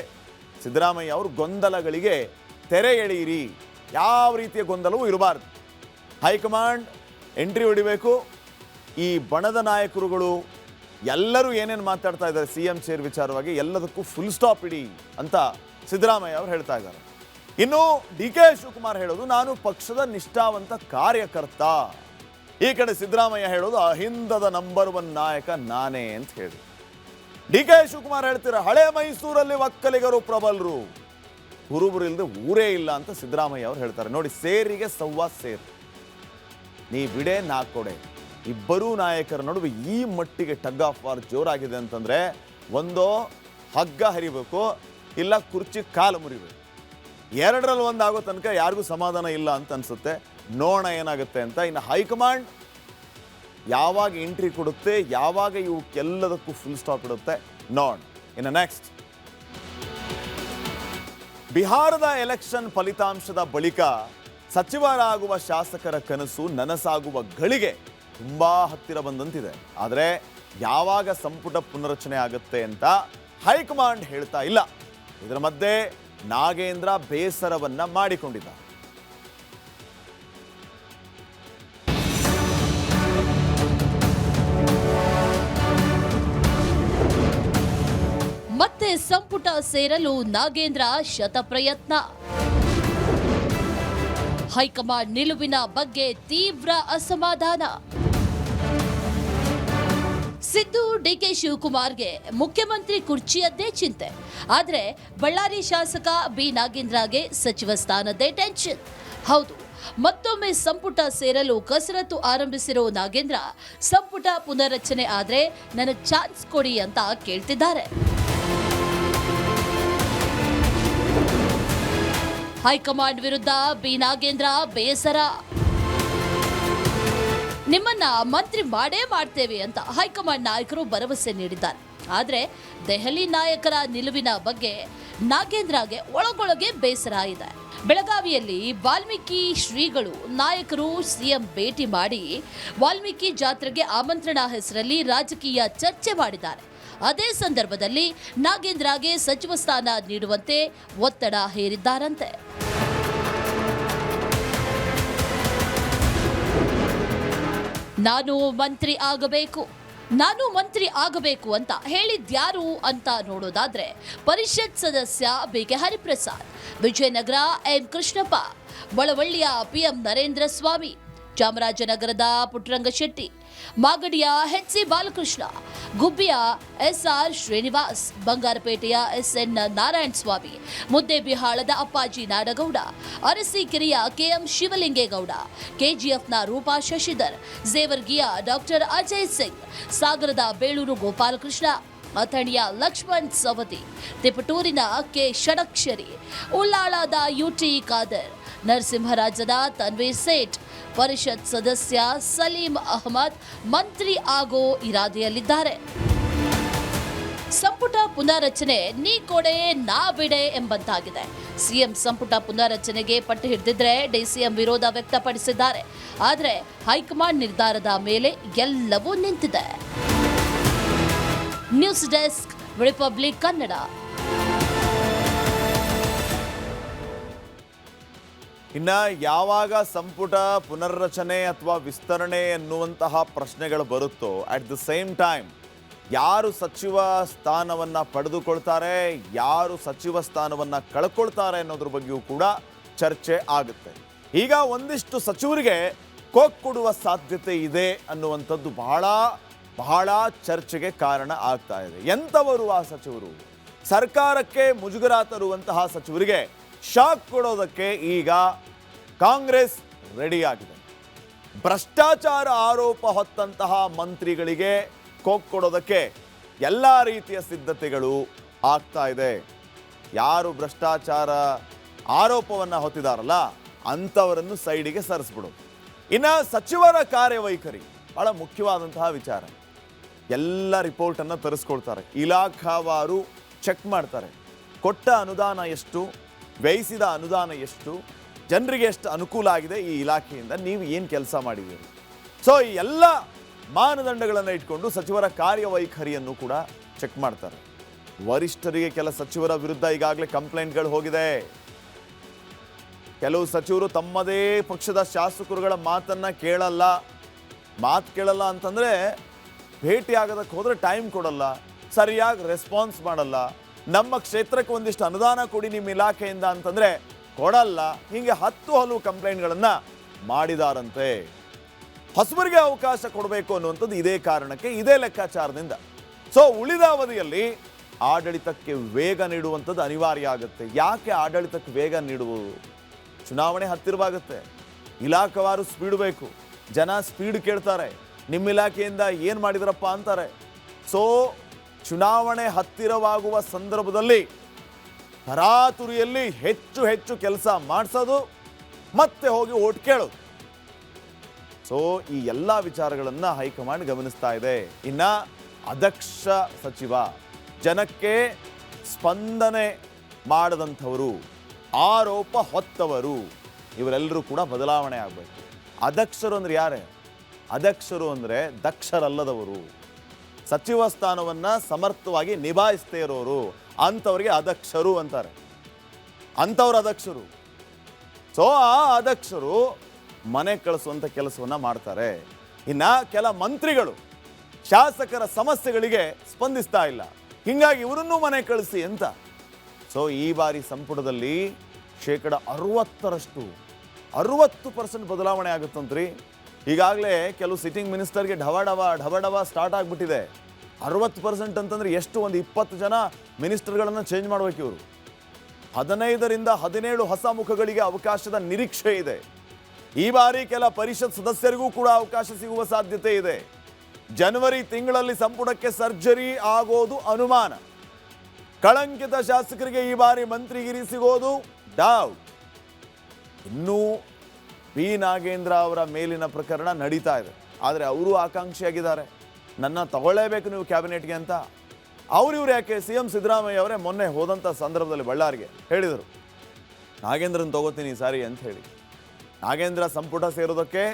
ಸಿದ್ದರಾಮಯ್ಯ ಅವರು ಗೊಂದಲಗಳಿಗೆ ತೆರೆ ಎಳೆಯಿರಿ, ಯಾವ ರೀತಿಯ ಗೊಂದಲವೂ ಇರಬಾರ್ದು. ಹೈಕಮಾಂಡ್ ಎಂಟ್ರಿ ಹೊಡಿಬೇಕು. ಈ ಬಣದ ನಾಯಕರುಗಳು ಎಲ್ಲರೂ ಏನೇನು ಮಾತಾಡ್ತಾ ಇದ್ದಾರೆ ಸಿಎಂ ಚೇರ್ ವಿಚಾರವಾಗಿ ಎಲ್ಲದಕ್ಕೂ ಫುಲ್ ಸ್ಟಾಪ್ ಇಡಿ ಅಂತ ಸಿದ್ದರಾಮಯ್ಯ ಅವರು ಹೇಳ್ತಾ ಇದ್ದಾರೆ. ಇನ್ನು ಡಿ ಕೆ ಶಿವಕುಮಾರ್ ಹೇಳೋದು ನಾನು ಪಕ್ಷದ ನಿಷ್ಠಾವಂತ ಕಾರ್ಯಕರ್ತ. ಈ ಕಡೆ ಸಿದ್ದರಾಮಯ್ಯ ಹೇಳೋದು ಅಹಿಂದದ ನಂಬರ್ 1 ನಾಯಕ ನಾನೇ ಅಂತ ಹೇಳಿ. ಡಿ ಕೆ ಶಿವಕುಮಾರ್ ಹೇಳ್ತೀರ ಹಳೆ ಮೈಸೂರಲ್ಲಿ ಒಕ್ಕಲಿಗರು ಪ್ರಬಲರು, ಕುರುಬರು ಇಲ್ಲದೆ ಊರೇ ಇಲ್ಲ ಅಂತ ಸಿದ್ದರಾಮಯ್ಯ ಅವರು ಹೇಳ್ತಾರೆ. ನೋಡಿ, ಸೇರಿಗೆ ಸವ್ವಾ ಸೇರು, ನೀ ಬಿಡೆ ನಾ ಕೊಡೆ. ಇಬ್ಬರೂ ನಾಯಕರ ನಡುವೆ ಈ ಮಟ್ಟಿಗೆ ಟಗ್ ಆಫ್ ವಾರ್ ಜೋರಾಗಿದೆ ಅಂತಂದ್ರೆ ಒಂದೋ ಹಗ್ಗ ಹರಿಬೇಕು, ಇಲ್ಲ ಕುರ್ಚಿ ಕಾಲು ಮುರಿಬೇಕು. ಎರಡರಲ್ಲಿ ಒಂದಾಗೋ ತನಕ ಯಾರಿಗೂ ಸಮಾಧಾನ ಇಲ್ಲ ಅಂತ ಅನ್ಸುತ್ತೆ. ನೋಡೋಣ ಏನಾಗುತ್ತೆ ಅಂತ. ಇನ್ನು ಹೈಕಮಾಂಡ್ ಯಾವಾಗ ಎಂಟ್ರಿ ಕೊಡುತ್ತೆ, ಯಾವಾಗ ಇವಕ್ಕೆಲ್ಲದಕ್ಕೂ ಫುಲ್ ಸ್ಟಾಪ್ ಇಡುತ್ತೆ ನೋಡ್. ಇನ್ನು ನೆಕ್ಸ್ಟ್, ಬಿಹಾರದ ಎಲೆಕ್ಷನ್ ಫಲಿತಾಂಶದ ಬಳಿಕ ಸಚಿವರಾಗುವ ಶಾಸಕರ ಕನಸು ನನಸಾಗುವ ಗಳಿಗೆ ತುಂಬಾ ಹತ್ತಿರ ಬಂದಂತಿದೆ. ಆದರೆ ಯಾವಾಗ ಸಂಪುಟ ಪುನರಚನೆ ಆಗುತ್ತೆ ಅಂತ ಹೈಕಮಾಂಡ್ ಹೇಳ್ತಾ ಇಲ್ಲ. ಇದರ ಮಧ್ಯೆ ನಾಗೇಂದ್ರ ಬೇಸರವನ್ನ ಮಾಡಿಕೊಂಡಿದ್ದಾರೆ. ಮತ್ತೆ ಸಂಪುಟ ಸೇರಲು ನಾಗೇಂದ್ರ ಶತಪ್ರಯತ್ನ. ಹೈಕಮಾಂಡ್ ನಿಲುವಿನ ಬಗ್ಗೆ ತೀವ್ರ ಅಸಮಾಧಾನ. ಸಿದ್ದು ಡಿಕೆ ಶಿವಕುಮಾರ್ಗೆ ಮುಖ್ಯಮಂತ್ರಿ ಕುರ್ಚಿಯದ್ದೇ ಚಿಂತೆ. ಆದರೆ ಬಳ್ಳಾರಿ ಶಾಸಕ ಬಿ ನಾಗೇಂದ್ರಗೆ ಸಚಿವ ಸ್ಥಾನದ್ದೇ ಟೆನ್ಷನ್. ಹೌದು, ಮತ್ತೊಮ್ಮೆ ಸಂಪುಟ ಸೇರಲು ಕಸರತ್ತು ಆರಂಭಿಸಿರೋ ನಾಗೇಂದ್ರ ಸಂಪುಟ ಪುನರ್ರಚನೆ ಆದ್ರೆ ನನಗೆ ಚಾನ್ಸ್ ಕೊಡಿ ಅಂತ ಕೇಳ್ತಿದ್ದಾರೆ. ಹೈಕಮಾಂಡ್ ವಿರುದ್ಧ ಬಿ ನಾಗೇಂದ್ರ ಬೇಸರ. ನಿಮ್ಮನ್ನ ಮಂತ್ರಿ ಮಾಡೇ ಮಾಡ್ತೇವೆ ಅಂತ ಹೈಕಮಾಂಡ್ ನಾಯಕರು ಭರವಸೆ ನೀಡಿದ್ದಾರೆ. ಆದರೆ ದೆಹಲಿ ನಾಯಕರ ನಿಲುವಿನ ಬಗ್ಗೆ ನಾಗೇಂದ್ರಗೆ ಒಳಗೊಳಗೆ ಬೇಸರ ಇದೆ. ಬೆಳಗಾವಿಯಲ್ಲಿ ವಾಲ್ಮೀಕಿ ಶ್ರೀಗಳು ನಾಯಕರು ಸಿಎಂ ಭೇಟಿ ಮಾಡಿ ವಾಲ್ಮೀಕಿ ಜಾತ್ರೆಗೆ ಆಮಂತ್ರಣ ಹೆಸರಲ್ಲಿ ರಾಜಕೀಯ ಚರ್ಚೆ ಮಾಡಿದ್ದಾರೆ. ಅದೇ ಸಂದರ್ಭದಲ್ಲಿ ನಾಗೇಂದ್ರಗೆ ಸಚಿವ ಸ್ಥಾನ ನೀಡುವಂತೆ ಒತ್ತಡ ಹೇರಿದ್ದಾರಂತೆ. ನಾನು ಮಂತ್ರಿ ಆಗಬೇಕು ಅಂತ ಹೇಳಿದ್ಯಾರು ಅಂತ ನೋಡೋದಾದ್ರೆ ಪರಿಷತ್ ಸದಸ್ಯ ಬಿಕೆ ಹರಿಪ್ರಸಾದ್, ವಿಜಯನಗರ ಎಂ ಕೃಷ್ಣಪ್ಪ, ಬಳವಳ್ಳಿಯ ಪಿಎಂ ನರೇಂದ್ರ ಸ್ವಾಮಿ, ಚಾಮರಾಜನಗರದ ಪುಟ್ಟರಂಗಶೆಟ್ಟಿ, ಮಾಗಡಿಯ ಎಚ್.ಸಿ. ಬಾಲಕೃಷ್ಣ, ಗುಬ್ಬಿಯ ಎಸ್.ಆರ್. ಶ್ರೀನಿವಾಸ್, ಬಂಗಾರಪೇಟೆಯ ಎಸ್.ಎನ್. ನಾರಾಯಣ ಸ್ವಾಮಿ, ಮುದ್ದೇಬಿಹಾಳದ ಅಪ್ಪಾಜಿ ನಾಡಗೌಡ, ಅರಸೀಕೆರೆಯ ಕೆ.ಎಂ. ಶಿವಲಿಂಗೇಗೌಡ, ಕೆಜಿಎಫ್ನ ರೂಪಾ ಶಶಿಧರ್, ಜೇವರ್ಗಿಯ ಡಾಕ್ಟರ್ ಅಜಯ್ ಸಿಂಗ್, ಸಾಗರದ ಬೇಳೂರು ಗೋಪಾಲಕೃಷ್ಣ, ಅಥಣಿಯ ಲಕ್ಷ್ಮಣ್ ಸವದಿ, ತಿಪಟೂರಿನ ಕೆ ಷಡಕ್ಷರಿ, ಉಳ್ಳಾಳದ ಯುಟಿ ಖಾದರ್, ನರಸಿಂಹರಾಜದ ತನ್ವೀರ್ ಸೇಠ್, ಪರಿಷತ್ ಸದಸ್ಯ ಸಲೀಂ ಅಹಮದ್ ಮಂತ್ರಿ ಆಗೋ ಇರಾದೆಯಲ್ಲಿದ್ದಾರೆ. ಸಂಪುಟ ಪುನರ್ರಚನೆ ನೀ ಕೊಡೆ ನಾ ಬಿಡೆ ಎಂಬಂತಾಗಿದೆ. ಸಿಎಂ ಸಂಪುಟ ಪುನರ್ರಚನೆಗೆ ಪಟ್ಟು ಹಿಡಿದಿದ್ರೆ ಡಿಸಿಎಂ ವಿರೋಧ ವ್ಯಕ್ತಪಡಿಸಿದ್ದಾರೆ. ಆದರೆ ಹೈಕಮಾಂಡ್ ನಿರ್ಧಾರದ ಮೇಲೆ ಎಲ್ಲವೂ ನಿಂತಿದೆ. News desk, Republic Kannada. ಇನ್ನು ಯಾವಾಗ ಸಂಪುಟ ಪುನರ್ರಚನೆ ಅಥವಾ ವಿಸ್ತರಣೆ ಎನ್ನುವಂತಹ ಪ್ರಶ್ನೆಗಳು ಬರುತ್ತೋ ಅಟ್ ದ ಸೇಮ್ ಟೈಮ್ ಯಾರು ಸಚಿವ ಸ್ಥಾನವನ್ನು ಪಡೆದುಕೊಳ್ತಾರೆ, ಯಾರು ಸಚಿವ ಸ್ಥಾನವನ್ನು ಕಳ್ಕೊಳ್ತಾರೆ ಅನ್ನೋದ್ರ ಬಗ್ಗೆಯೂ ಕೂಡ ಚರ್ಚೆ ಆಗುತ್ತೆ. ಈಗ ಒಂದಿಷ್ಟು ಸಚಿವರಿಗೆ ಕೊಡುವ ಸಾಧ್ಯತೆ ಇದೆ ಅನ್ನುವಂಥದ್ದು ಬಹಳ ಚರ್ಚೆಗೆ ಕಾರಣ ಆಗ್ತಾ ಇದೆ. ಎಂಥವರು ಆ ಸಚಿವರು? ಸರ್ಕಾರಕ್ಕೆ ಮುಜುಗರ ತರುವಂತಹ ಸಚಿವರಿಗೆ ಶಾಕ್ ಕೊಡೋದಕ್ಕೆ ಈಗ ಕಾಂಗ್ರೆಸ್ ರೆಡಿಯಾಗಿದೆ. ಭ್ರಷ್ಟಾಚಾರ ಆರೋಪ ಹೊತ್ತಂತಹ ಮಂತ್ರಿಗಳಿಗೆ ಕೊಡೋದಕ್ಕೆ ಎಲ್ಲ ರೀತಿಯ ಸಿದ್ಧತೆಗಳು ಆಗ್ತಾ ಇದೆ. ಯಾರು ಭ್ರಷ್ಟಾಚಾರ ಆರೋಪವನ್ನು ಹೊತ್ತಿದಾರಲ್ಲ ಅಂಥವರನ್ನು ಸೈಡಿಗೆ ಸರಿಸ್ಬಿಡೋದು. ಇನ್ನು ಸಚಿವರ ಕಾರ್ಯವೈಖರಿ ಬಹಳ ಮುಖ್ಯವಾದಂತಹ ವಿಚಾರ. ಎಲ್ಲ ರಿಪೋರ್ಟನ್ನು ತರಿಸ್ಕೊಳ್ತಾರೆ, ಇಲಾಖಾವಾರು ಚೆಕ್ ಮಾಡ್ತಾರೆ. ಕೊಟ್ಟ ಅನುದಾನ ಎಷ್ಟು, ವ್ಯಯಿಸಿದ ಅನುದಾನ ಎಷ್ಟು, ಜನರಿಗೆ ಎಷ್ಟು ಅನುಕೂಲ ಆಗಿದೆ ಈ ಇಲಾಖೆಯಿಂದ, ನೀವು ಏನು ಕೆಲಸ ಮಾಡಿದ್ದೀರಿ. ಸೊ ಈ ಎಲ್ಲ ಮಾನದಂಡಗಳನ್ನು ಇಟ್ಕೊಂಡು ಸಚಿವರ ಕಾರ್ಯವೈಖರಿಯನ್ನು ಕೂಡ ಚೆಕ್ ಮಾಡ್ತಾರೆ. ವರಿಷ್ಠರಿಗೆ ಕೆಲ ಸಚಿವರ ವಿರುದ್ಧ ಈಗಾಗಲೇ ಕಂಪ್ಲೇಂಟ್ಗಳು ಹೋಗಿದೆ. ಕೆಲವು ಸಚಿವರು ತಮ್ಮದೇ ಪಕ್ಷದ ಶಾಸಕರುಗಳ ಮಾತನ್ನು ಕೇಳಲ್ಲ. ಮಾತು ಕೇಳಲ್ಲ ಅಂತಂದರೆ ಭೇಟಿಯಾಗೋದಕ್ಕೆ ಹೋದರೆ ಟೈಮ್ ಕೊಡಲ್ಲ, ಸರಿಯಾಗಿ ರೆಸ್ಪಾನ್ಸ್ ಮಾಡಲ್ಲ. ನಮ್ಮ ಕ್ಷೇತ್ರಕ್ಕೆ ಒಂದಿಷ್ಟು ಅನುದಾನ ಕೊಡಿ ನಿಮ್ಮ ಇಲಾಖೆಯಿಂದ ಅಂತಂದರೆ ಕೊಡಲ್ಲ. ಹೀಗೆ ಹಲವು ಕಂಪ್ಲೇಂಟ್ಗಳನ್ನು ಮಾಡಿದಾರಂತೆ. ಹೊಸಬರಿಗೆ ಅವಕಾಶ ಕೊಡಬೇಕು ಅನ್ನುವಂಥದ್ದು ಇದೇ ಕಾರಣಕ್ಕೆ, ಇದೇ ಲೆಕ್ಕಾಚಾರದಿಂದ. ಸೊ ಉಳಿದ ಅವಧಿಯಲ್ಲಿ ಆಡಳಿತಕ್ಕೆ ವೇಗ ನೀಡುವಂಥದ್ದು ಅನಿವಾರ್ಯ ಆಗುತ್ತೆ. ಯಾಕೆ ಆಡಳಿತಕ್ಕೆ ವೇಗ ನೀಡುವುದು? ಚುನಾವಣೆ ಹತ್ತಿರವಾಗುತ್ತೆ, ಇಲಾಖಾವಾರು ಸ್ಪೀಡ್ ಬೇಕು, ಜನ ಸ್ಪೀಡ್ ಕೇಳ್ತಾರೆ, ನಿಮ್ಮ ಇಲಾಖೆಯಿಂದ ಏನು ಮಾಡಿದ್ರಪ್ಪ ಅಂತಾರೆ. ಸೊ ಚುನಾವಣೆ ಹತ್ತಿರವಾಗುವ ಸಂದರ್ಭದಲ್ಲಿ ತರಾತುರಿಯಲ್ಲಿ ಹೆಚ್ಚು ಕೆಲಸ ಮಾಡಿಸೋದು, ಮತ್ತೆ ಹೋಗಿ ಓಟ್ ಕೇಳೋದು. ಸೊ ಈ ಎಲ್ಲ ವಿಚಾರಗಳನ್ನು ಹೈಕಮಾಂಡ್ ಗಮನಿಸ್ತಾ ಇದೆ. ಇನ್ನು ಅದಕ್ಷ ಸಚಿವ, ಜನಕ್ಕೆ ಸ್ಪಂದನೆ ಮಾಡದಂಥವರು, ಆರೋಪ ಹೊತ್ತವರು, ಇವರೆಲ್ಲರೂ ಕೂಡ ಬದಲಾವಣೆ ಆಗಬೇಕು. ಅದಕ್ಷರು ಅಂದರೆ ಯಾರೇ? ಅದಕ್ಷರು ಅಂದರೆ ದಕ್ಷರಲ್ಲದವರು, ಸಚಿವ ಸ್ಥಾನವನ್ನು ಸಮರ್ಥವಾಗಿ ನಿಭಾಯಿಸ್ತೇ ಇರೋರು, ಅಂಥವ್ರಿಗೆ ಅದಕ್ಷರು ಅಂತಾರೆ. ಅಂಥವ್ರು ಅದಕ್ಷರು. ಸೊ ಆ ಅದಕ್ಷರು ಮನೆ ಕಳಿಸುವಂಥ ಕೆಲಸವನ್ನು ಮಾಡ್ತಾರೆ. ಇನ್ನು ಕೆಲ ಮಂತ್ರಿಗಳು ಶಾಸಕರ ಸಮಸ್ಯೆಗಳಿಗೆ ಸ್ಪಂದಿಸ್ತಾ ಇಲ್ಲ, ಹೀಗಾಗಿ ಇವರನ್ನೂ ಮನೆ ಕಳಿಸಿ ಅಂತ. ಸೊ ಈ ಬಾರಿ ಸಂಪುಟದಲ್ಲಿ 60% ಬದಲಾವಣೆ ಆಗುತ್ತಂತ್ರಿ. ಈಗಾಗಲೇ ಕೆಲವು ಸಿಟ್ಟಿಂಗ್ ಮಿನಿಸ್ಟರ್ಗೆ ಢವಢವ ಸ್ಟಾರ್ಟ್ ಆಗಿಬಿಟ್ಟಿದೆ. 60% ಅಂತಂದರೆ ಎಷ್ಟು? ಒಂದು 20 ಜನ ಮಿನಿಸ್ಟರ್ಗಳನ್ನು ಚೇಂಜ್ ಮಾಡಬೇಕು ಇವರು. 15ರಿಂದ 17 ಹೊಸ ಮುಖಗಳಿಗೆ ಅವಕಾಶದ ನಿರೀಕ್ಷೆ ಇದೆ. ಈ ಬಾರಿ ಕೆಲ ಪರಿಷತ್ ಸದಸ್ಯರಿಗೂ ಕೂಡ ಅವಕಾಶ ಸಿಗುವ ಸಾಧ್ಯತೆ ಇದೆ. ಜನವರಿ ತಿಂಗಳಲ್ಲಿ ಸಂಪುಟಕ್ಕೆ ಸರ್ಜರಿ ಆಗೋದು ಅನುಮಾನ. ಕಳಂಕಿತ ಶಾಸಕರಿಗೆ ಈ ಬಾರಿ ಮಂತ್ರಿಗಿರಿ ಸಿಗೋದು ಡೌಟ್. ಇನ್ನೂ ಬಿ ನಾಗೇಂದ್ರ ಅವರ ಮೇಲಿನ ಪ್ರಕರಣ ನಡೀತಾ ಇದೆ. ಆದರೆ ಅವರು ಆಕಾಂಕ್ಷಿಯಾಗಿದ್ದಾರೆ, ನನ್ನ ತಗೊಳ್ಳೇಬೇಕು ನೀವು ಕ್ಯಾಬಿನೆಟ್ಗೆ ಅಂತ. ಇವ್ರು ಯಾಕೆ? CM ಸಿದ್ದರಾಮಯ್ಯ ಅವರೇ ಮೊನ್ನೆ ಹೋದಂಥ ಸಂದರ್ಭದಲ್ಲಿ ಬಳ್ಳಾರಿಗೆ ಹೇಳಿದರು, ನಾಗೇಂದ್ರನ ತಗೋತೀನಿ ಸಾರಿ ಅಂತ ಹೇಳಿ. ನಾಗೇಂದ್ರ ಸಂಪುಟ ಸೇರೋದಕ್ಕೆ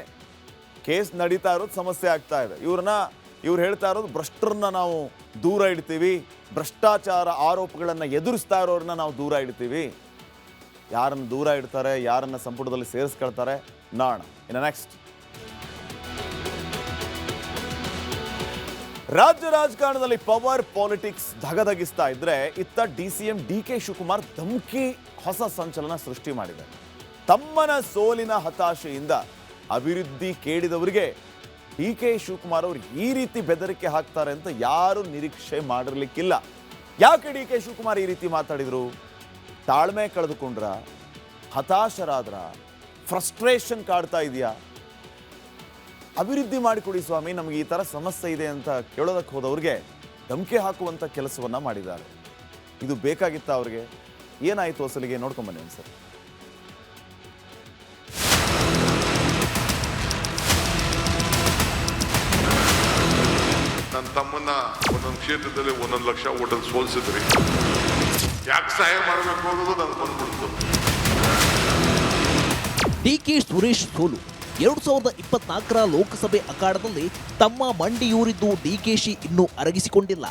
ಕೇಸ್ ನಡೀತಾ ಇರೋದು ಸಮಸ್ಯೆ ಆಗ್ತಾ ಇದೆ. ಇವ್ರು ಹೇಳ್ತಾ ಇರೋದು ಭ್ರಷ್ಟರನ್ನ ನಾವು ದೂರ ಇಡ್ತೀವಿ, ಭ್ರಷ್ಟಾಚಾರ ಆರೋಪಗಳನ್ನು ಎದುರಿಸ್ತಾ ಇರೋರನ್ನ ನಾವು ದೂರ ಇಡ್ತೀವಿ. ಯಾರನ್ನು ದೂರ ಇಡ್ತಾರೆ, ಯಾರನ್ನು ಸಂಪುಟದಲ್ಲಿ ಸೇರಿಸ್ಕೊಳ್ತಾರೆ ನೋಡೋಣ. ಇನ್ನು ನೆಕ್ಸ್ಟ್, ರಾಜ್ಯ ರಾಜಕಾರಣದಲ್ಲಿ ಪವರ್ ಪಾಲಿಟಿಕ್ಸ್ ಧಗಧಗಿಸ್ತಾ ಇದ್ರೆ ಇತ್ತ DCM DK ಶಿವಕುಮಾರ್ ಧಮ್ಕಿ ಹೊಸ ಸಂಚಲನ ಸೃಷ್ಟಿ ಮಾಡಿದ್ದಾರೆ. ತಮ್ಮನ ಸೋಲಿನ ಹತಾಶೆಯಿಂದ ಅಭಿವೃದ್ಧಿ ಕೇಳಿದವರಿಗೆ DK ಶಿವಕುಮಾರ್ ಅವರು ಈ ರೀತಿ ಬೆದರಿಕೆ ಹಾಕ್ತಾರೆ ಅಂತ ಯಾರು ನಿರೀಕ್ಷೆ ಮಾಡಿರ್ಲಿಕ್ಕಿಲ್ಲ. ಯಾಕೆ DK ಶಿವಕುಮಾರ್ ಈ ರೀತಿ ಮಾತಾಡಿದ್ರು? ತಾಳ್ಮೆ ಕಳೆದುಕೊಂಡ್ರ, ಹತಾಶರಾದ್ರ, ಫ್ರಸ್ಟ್ರೇಷನ್ ಕಾಡ್ತಾ ಇದೆಯಾ? ಅಭಿವೃದ್ಧಿ ಮಾಡಿಕೊಡಿ ಸ್ವಾಮಿ, ನಮಗೆ ಈ ಥರ ಸಮಸ್ಯೆ ಇದೆ ಅಂತ ಕೇಳೋದಕ್ಕೆ ಹೋದವ್ರಿಗೆ ಧಮಕಿ ಹಾಕುವಂಥ ಕೆಲಸವನ್ನು ಮಾಡಿದ್ದಾರೆ. ಇದು ಬೇಕಾಗಿತ್ತ ಅವ್ರಿಗೆ? ಏನಾಯಿತು ಅಸಲಿಗೆ? ನೋಡ್ಕೊಂಬನ್ನಿ ಒಂದ್ಸರಿ. ನನ್ನ ತಮ್ಮನ್ನ ಒಂದೊಂದು ಕ್ಷೇತ್ರದಲ್ಲಿ 1 ಲಕ್ಷ ಓಟಲ್ಲಿ ಸೋಲಿಸಿದ್ರಿ, ಯಾಕೆ ಸಹಾಯ ಮಾಡಬೇಕು ಅನ್ನೋದು ನನಗೆ ಬಂದ್ಬಿಡ್ತು. DK ಸುರೇಶ್ ಸೋಲು 2024ರ ಲೋಕಸಭೆ ಅಖಾಡದಲ್ಲಿ ತಮ್ಮ ಮಂಡಿಯೂರಿದ್ದು DKಶಿ ಇನ್ನೂ ಅರಗಿಸಿಕೊಂಡಿಲ್ಲ.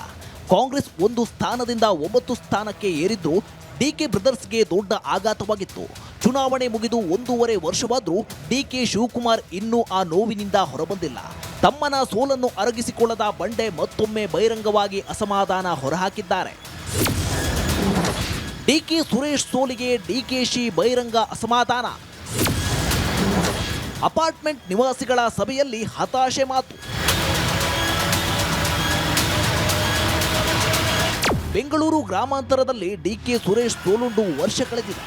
ಕಾಂಗ್ರೆಸ್ 1 ಸ್ಥಾನದಿಂದ 9 ಸ್ಥಾನಕ್ಕೆ ಏರಿದ್ದು DK ಬ್ರದರ್ಸ್ಗೆ ದೊಡ್ಡ ಆಘಾತವಾಗಿತ್ತು. ಚುನಾವಣೆ ಮುಗಿದು 1.5 ವರ್ಷವಾದರೂ ಡಿಕೆ ಶಿವಕುಮಾರ್ ಇನ್ನೂ ಆ ನೋವಿನಿಂದ ಹೊರಬಂದಿಲ್ಲ. ತಮ್ಮನ ಸೋಲನ್ನು ಅರಗಿಸಿಕೊಳ್ಳದ ಬಂಡೆ ಮತ್ತೊಮ್ಮೆ ಬಹಿರಂಗವಾಗಿ ಅಸಮಾಧಾನ ಹೊರಹಾಕಿದ್ದಾರೆ. ಡಿಕೆ ಸುರೇಶ್ ಸೋಲಿಗೆ ಡಿಕೆಶಿ ಬಹಿರಂಗ ಅಸಮಾಧಾನ. ಅಪಾರ್ಟ್ಮೆಂಟ್ ನಿವಾಸಿಗಳ ಸಭೆಯಲ್ಲಿ ಹತಾಶೆ ಮಾತು. ಬೆಂಗಳೂರು ಗ್ರಾಮಾಂತರದಲ್ಲಿ ಡಿಕೆ ಸುರೇಶ್ ಸೋಲುಂಡು ವರ್ಷ ಕಳೆದಿದೆ.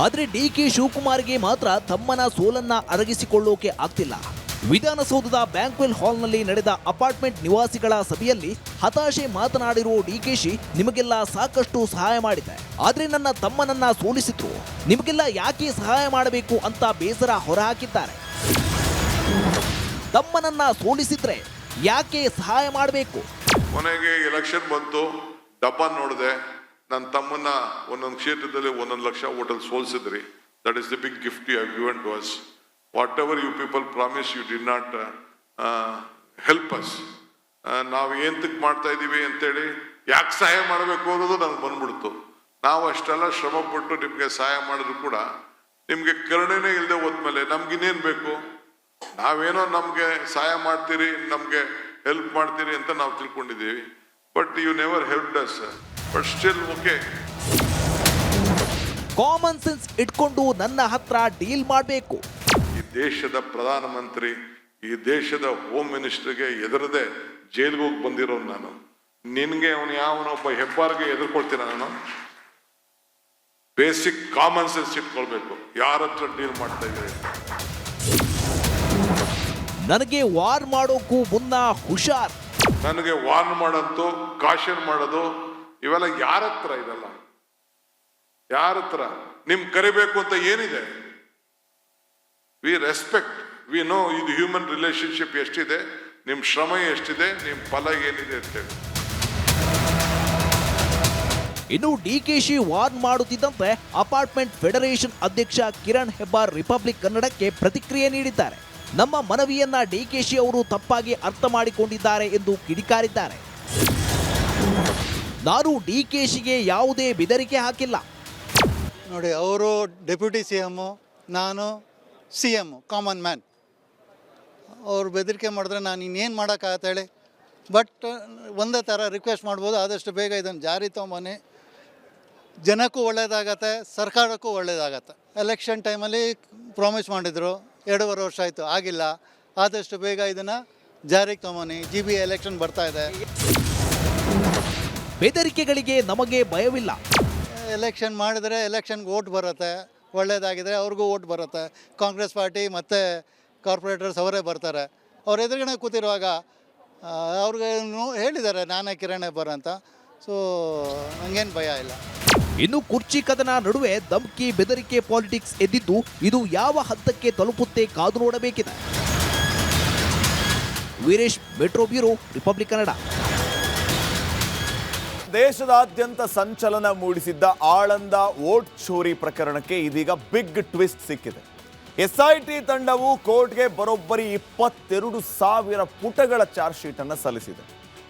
ಆದರೆ ಡಿಕೆ ಶಿವಕುಮಾರ್ಗೆ ಮಾತ್ರ ತಮ್ಮನ ಸೋಲನ್ನ ಅರಗಿಸಿಕೊಳ್ಳೋಕೆ ಆಗ್ತಿಲ್ಲ. ವಿಧಾನಸೌಧದ ಬ್ಯಾಂಕ್ವೆಲ್ ಹಾಲ್ನಲ್ಲಿ ನಡೆದ ಅಪಾರ್ಟ್ಮೆಂಟ್ ನಿವಾಸಿಗಳ ಸಭೆಯಲ್ಲಿ ಹತಾಶೆ ಮಾತನಾಡಿರುವ ಡಿಕೆಶಿ, ನಿಮಗೆಲ್ಲ ಸಾಕಷ್ಟು ಸಹಾಯ ಮಾಡಿದೆ, ಆದ್ರೆ ನನ್ನ ತಮ್ಮನನ್ನ ಸೋಲಿಸಿದ್ರು, ನಿಮಗೆಲ್ಲ ಯಾಕೆ ಸಹಾಯ ಮಾಡಬೇಕು ಅಂತ ಬೇಸರ ಹೊರಹಾಕಿದ್ದಾರೆ. ತಮ್ಮನನ್ನ ಸೋಲಿಸಿದ್ರೆ ಯಾಕೆ ಸಹಾಯ ಮಾಡಬೇಕು? ಕೊನೆಗೆ ಎಲೆಕ್ಷನ್ ಬಂತು, ಡಬ್ಬ ನೋಡಿದೆ, ನನ್ನ ತಮ್ಮನ್ನ ಒಂದೊಂದು ಕ್ಷೇತ್ರದಲ್ಲಿ 1 ಲಕ್ಷ ಓಟಲ್ಲಿ ಸೋಲಿಸಿದ್ರಿ. That is the big gift you have given to us. Whatever you people promise you did not help us. ನಾವು ಏಂತಕ್ಕೆ ಮಾಡ್ತಾ ಇದ್ದೀವಿ ಅಂತೇಳಿ ಯಾಕೆ ಸಹಾಯ ಮಾಡಬೇಕು ಅನ್ನೋದು ನನಗೆ ಬಂದ್ಬಿಡ್ತು. ನಾವು ಅಷ್ಟೆಲ್ಲ ಶ್ರಮ ಪಟ್ಟು ನಿಮಗೆ ಸಹಾಯ ಮಾಡಿದ್ರು ಕೂಡ ನಿಮಗೆ ಕರುಣೆನೇ ಇಲ್ಲದೆ ಹೋದ್ಮೇಲೆ ನಮ್ಗಿನ್ನೇನು ಬೇಕು? ನಾವೇನೋ ನಮಗೆ ಸಹಾಯ ಮಾಡ್ತೀರಿ, ನಮಗೆ ಹೆಲ್ಪ್ ಮಾಡ್ತೀರಿ ಅಂತ ನಾವು ತಿಳ್ಕೊಂಡಿದ್ದೀವಿ. But you never helped us. But still okay. Common sense ಇಟ್ಕೊಂಡು ನನ್ನ ಹತ್ರ ಡೀಲ್ ಮಾಡಬೇಕು. ಈ ದೇಶದ ಪ್ರಧಾನಮಂತ್ರಿ, ಈ ದೇಶದ ಹೋಮ್ ಮಿನಿಸ್ಟರ್ಗೆ ಎದುರದೆ ಜೈಲಿಗೆ ಹೋಗಿ ಬಂದಿರೋ ನಾನು, ನಿನ್ಗೆ ಅವನು ಯಾವನೊಬ್ಬ ಹೆಬ್ಬಾರ್ಗೆ ಎದುರ್ಕೊಳ್ತೀನ ನಾನು? ಬೇಸಿಕ್ ಕಾಮನ್ ಸೆನ್ಸ್ ಇಟ್ಕೊಳ್ಬೇಕು. ಯಾರ ಹತ್ರ ಡೀಲ್ ಮಾಡ್ತಾ ಇದ್ದೀರಿ? ನನಗೆ ವಾರ್ ಮಾಡೋಕ್ಕೂ ಮುನ್ನ ಹುಷಾರ್. ನನಗೆ ವಾರ್ನ್ ಮಾಡೋದು, ಕಾಶನ್ ಮಾಡೋದು ಇವೆಲ್ಲ ಯಾರ ಹತ್ರ? ಇದೆಲ್ಲ ಯಾರ ಹತ್ರ? ನಿಮ್ ಕರಿಬೇಕು ಅಂತ ಏನಿದೆ? ವಿ ರೆಸ್ಪೆಕ್ಟ್, ವಿ ನೋ ಇದು ಹ್ಯೂಮನ್ ರಿಲೇಶನ್ಶಿಪ್ ಎಷ್ಟಿದೆ, ನಿಮ್ ಶ್ರಮ ಎಷ್ಟಿದೆ, ನಿಮ್ ಫಲ ಏನಿದೆ ಅಂತೇಳಿ. ಇನ್ನು ಡಿಕೆಶಿ ವಾರ್ನ್ ಮಾಡುತ್ತಿದ್ದಂತೆ ಅಪಾರ್ಟ್ಮೆಂಟ್ ಫೆಡರೇಷನ್ ಅಧ್ಯಕ್ಷ ಕಿರಣ್ ಹೆಬ್ಬಾರ್ ರಿಪಬ್ಲಿಕ್ ಕನ್ನಡಕ್ಕೆ ಪ್ರತಿಕ್ರಿಯೆ ನೀಡಿದ್ದಾರೆ. ನಮ್ಮ ಮನವಿಯನ್ನ ಡಿಕೆಶಿ ಅವರು ತಪ್ಪಾಗಿ ಅರ್ಥ ಮಾಡಿಕೊಂಡಿದ್ದಾರೆ ಎಂದು ಕಿಡಿಕಾರಿದ್ದಾರೆ. ನಾನು ಡಿಕೆಶಿಗೆ ಯಾವುದೇ ಬೆದರಿಕೆ ಹಾಕಿಲ್ಲ. ನೋಡಿ, ಅವರು ಡೆಪ್ಯೂಟಿ CM, ನಾನು CM, ಕಾಮನ್ ಮ್ಯಾನ್. ಅವ್ರು ಬೆದರಿಕೆ ಮಾಡಿದ್ರೆ ನಾನು ಇನ್ನೇನು ಮಾಡೋಕ್ಕಾಗತ್ತೆ ಹೇಳಿ? ಬಟ್ ಒಂದೇ ಥರ ರಿಕ್ವೆಸ್ಟ್ ಮಾಡ್ಬೋದು, ಆದಷ್ಟು ಬೇಗ ಇದನ್ನು ಜಾರಿ ತೊಗೊಂಬನ್ನಿ. ಜನಕ್ಕೂ ಒಳ್ಳೆಯದಾಗತ್ತೆ, ಸರ್ಕಾರಕ್ಕೂ ಒಳ್ಳೆಯದಾಗತ್ತೆ. ಎಲೆಕ್ಷನ್ ಟೈಮಲ್ಲಿ ಪ್ರಾಮಿಸ್ ಮಾಡಿದರು, 2.5 ವರ್ಷ ಆಯಿತು, ಆಗಿಲ್ಲ. ಆದಷ್ಟು ಬೇಗ ಇದನ್ನು ಜಾರಿಗೆ ತೊಗೊಂಬನ್ನಿ. GB ಎಲೆಕ್ಷನ್ ಬರ್ತಾ ಇದೆ. ಬೆದರಿಕೆಗಳಿಗೆ ನಮಗೆ ಭಯವಿಲ್ಲ. ಎಲೆಕ್ಷನ್ ಮಾಡಿದರೆ ಎಲೆಕ್ಷನ್ಗೆ ಓಟ್ ಬರುತ್ತೆ, ಒಳ್ಳೆಯದಾಗಿದ್ದರೆ ಅವ್ರಿಗೂ ಓಟ್ ಬರುತ್ತೆ. ಕಾಂಗ್ರೆಸ್ ಪಾರ್ಟಿ ಮತ್ತು ಕಾರ್ಪೊರೇಟರ್ಸ್ ಅವರೇ ಬರ್ತಾರೆ. ಅವ್ರ ಎದುರುಗಡೆ ಕೂತಿರುವಾಗ ಅವ್ರಿಗೆ ಹೇಳಿದ್ದಾರೆ ನಾನೇ ಕಿರಣ್ ಹೆಬ್ಬಾರ್ ಅಂತ. ಸೊ ನನಗೇನು ಭಯ ಇಲ್ಲ. ಇನ್ನು ಕುರ್ಚಿ ಕದನ ನಡುವೆ ಧಮ್ಕಿ ಬೆದರಿಕೆ ಪಾಲಿಟಿಕ್ಸ್ ಎದ್ದಿದ್ದು ಇದು ಯಾವ ಹಂತಕ್ಕೆ ತಲುಪುತ್ತೆ ಕಾದು ನೋಡಬೇಕಿದೆ. Veeresh, metro bureau, Republic Kannada. ದೇಶದಾದ್ಯಂತ ಸಂಚಲನ ಮೂಡಿಸಿದ್ದ ಆಳಂದ ವೋಟ್ ಚೋರಿ ಪ್ರಕರಣಕ್ಕೆ ಇದೀಗ ಬಿಗ್ ಟ್ವಿಸ್ಟ್ ಸಿಕ್ಕಿದೆ. SIT ತಂಡವು ಕೋರ್ಟ್ಗೆ ಬರೋಬ್ಬರಿ 22,000 ಪುಟಗಳ ಚಾರ್ಜ್ ಶೀಟ್ ಅನ್ನು ಸಲ್ಲಿಸಿದೆ.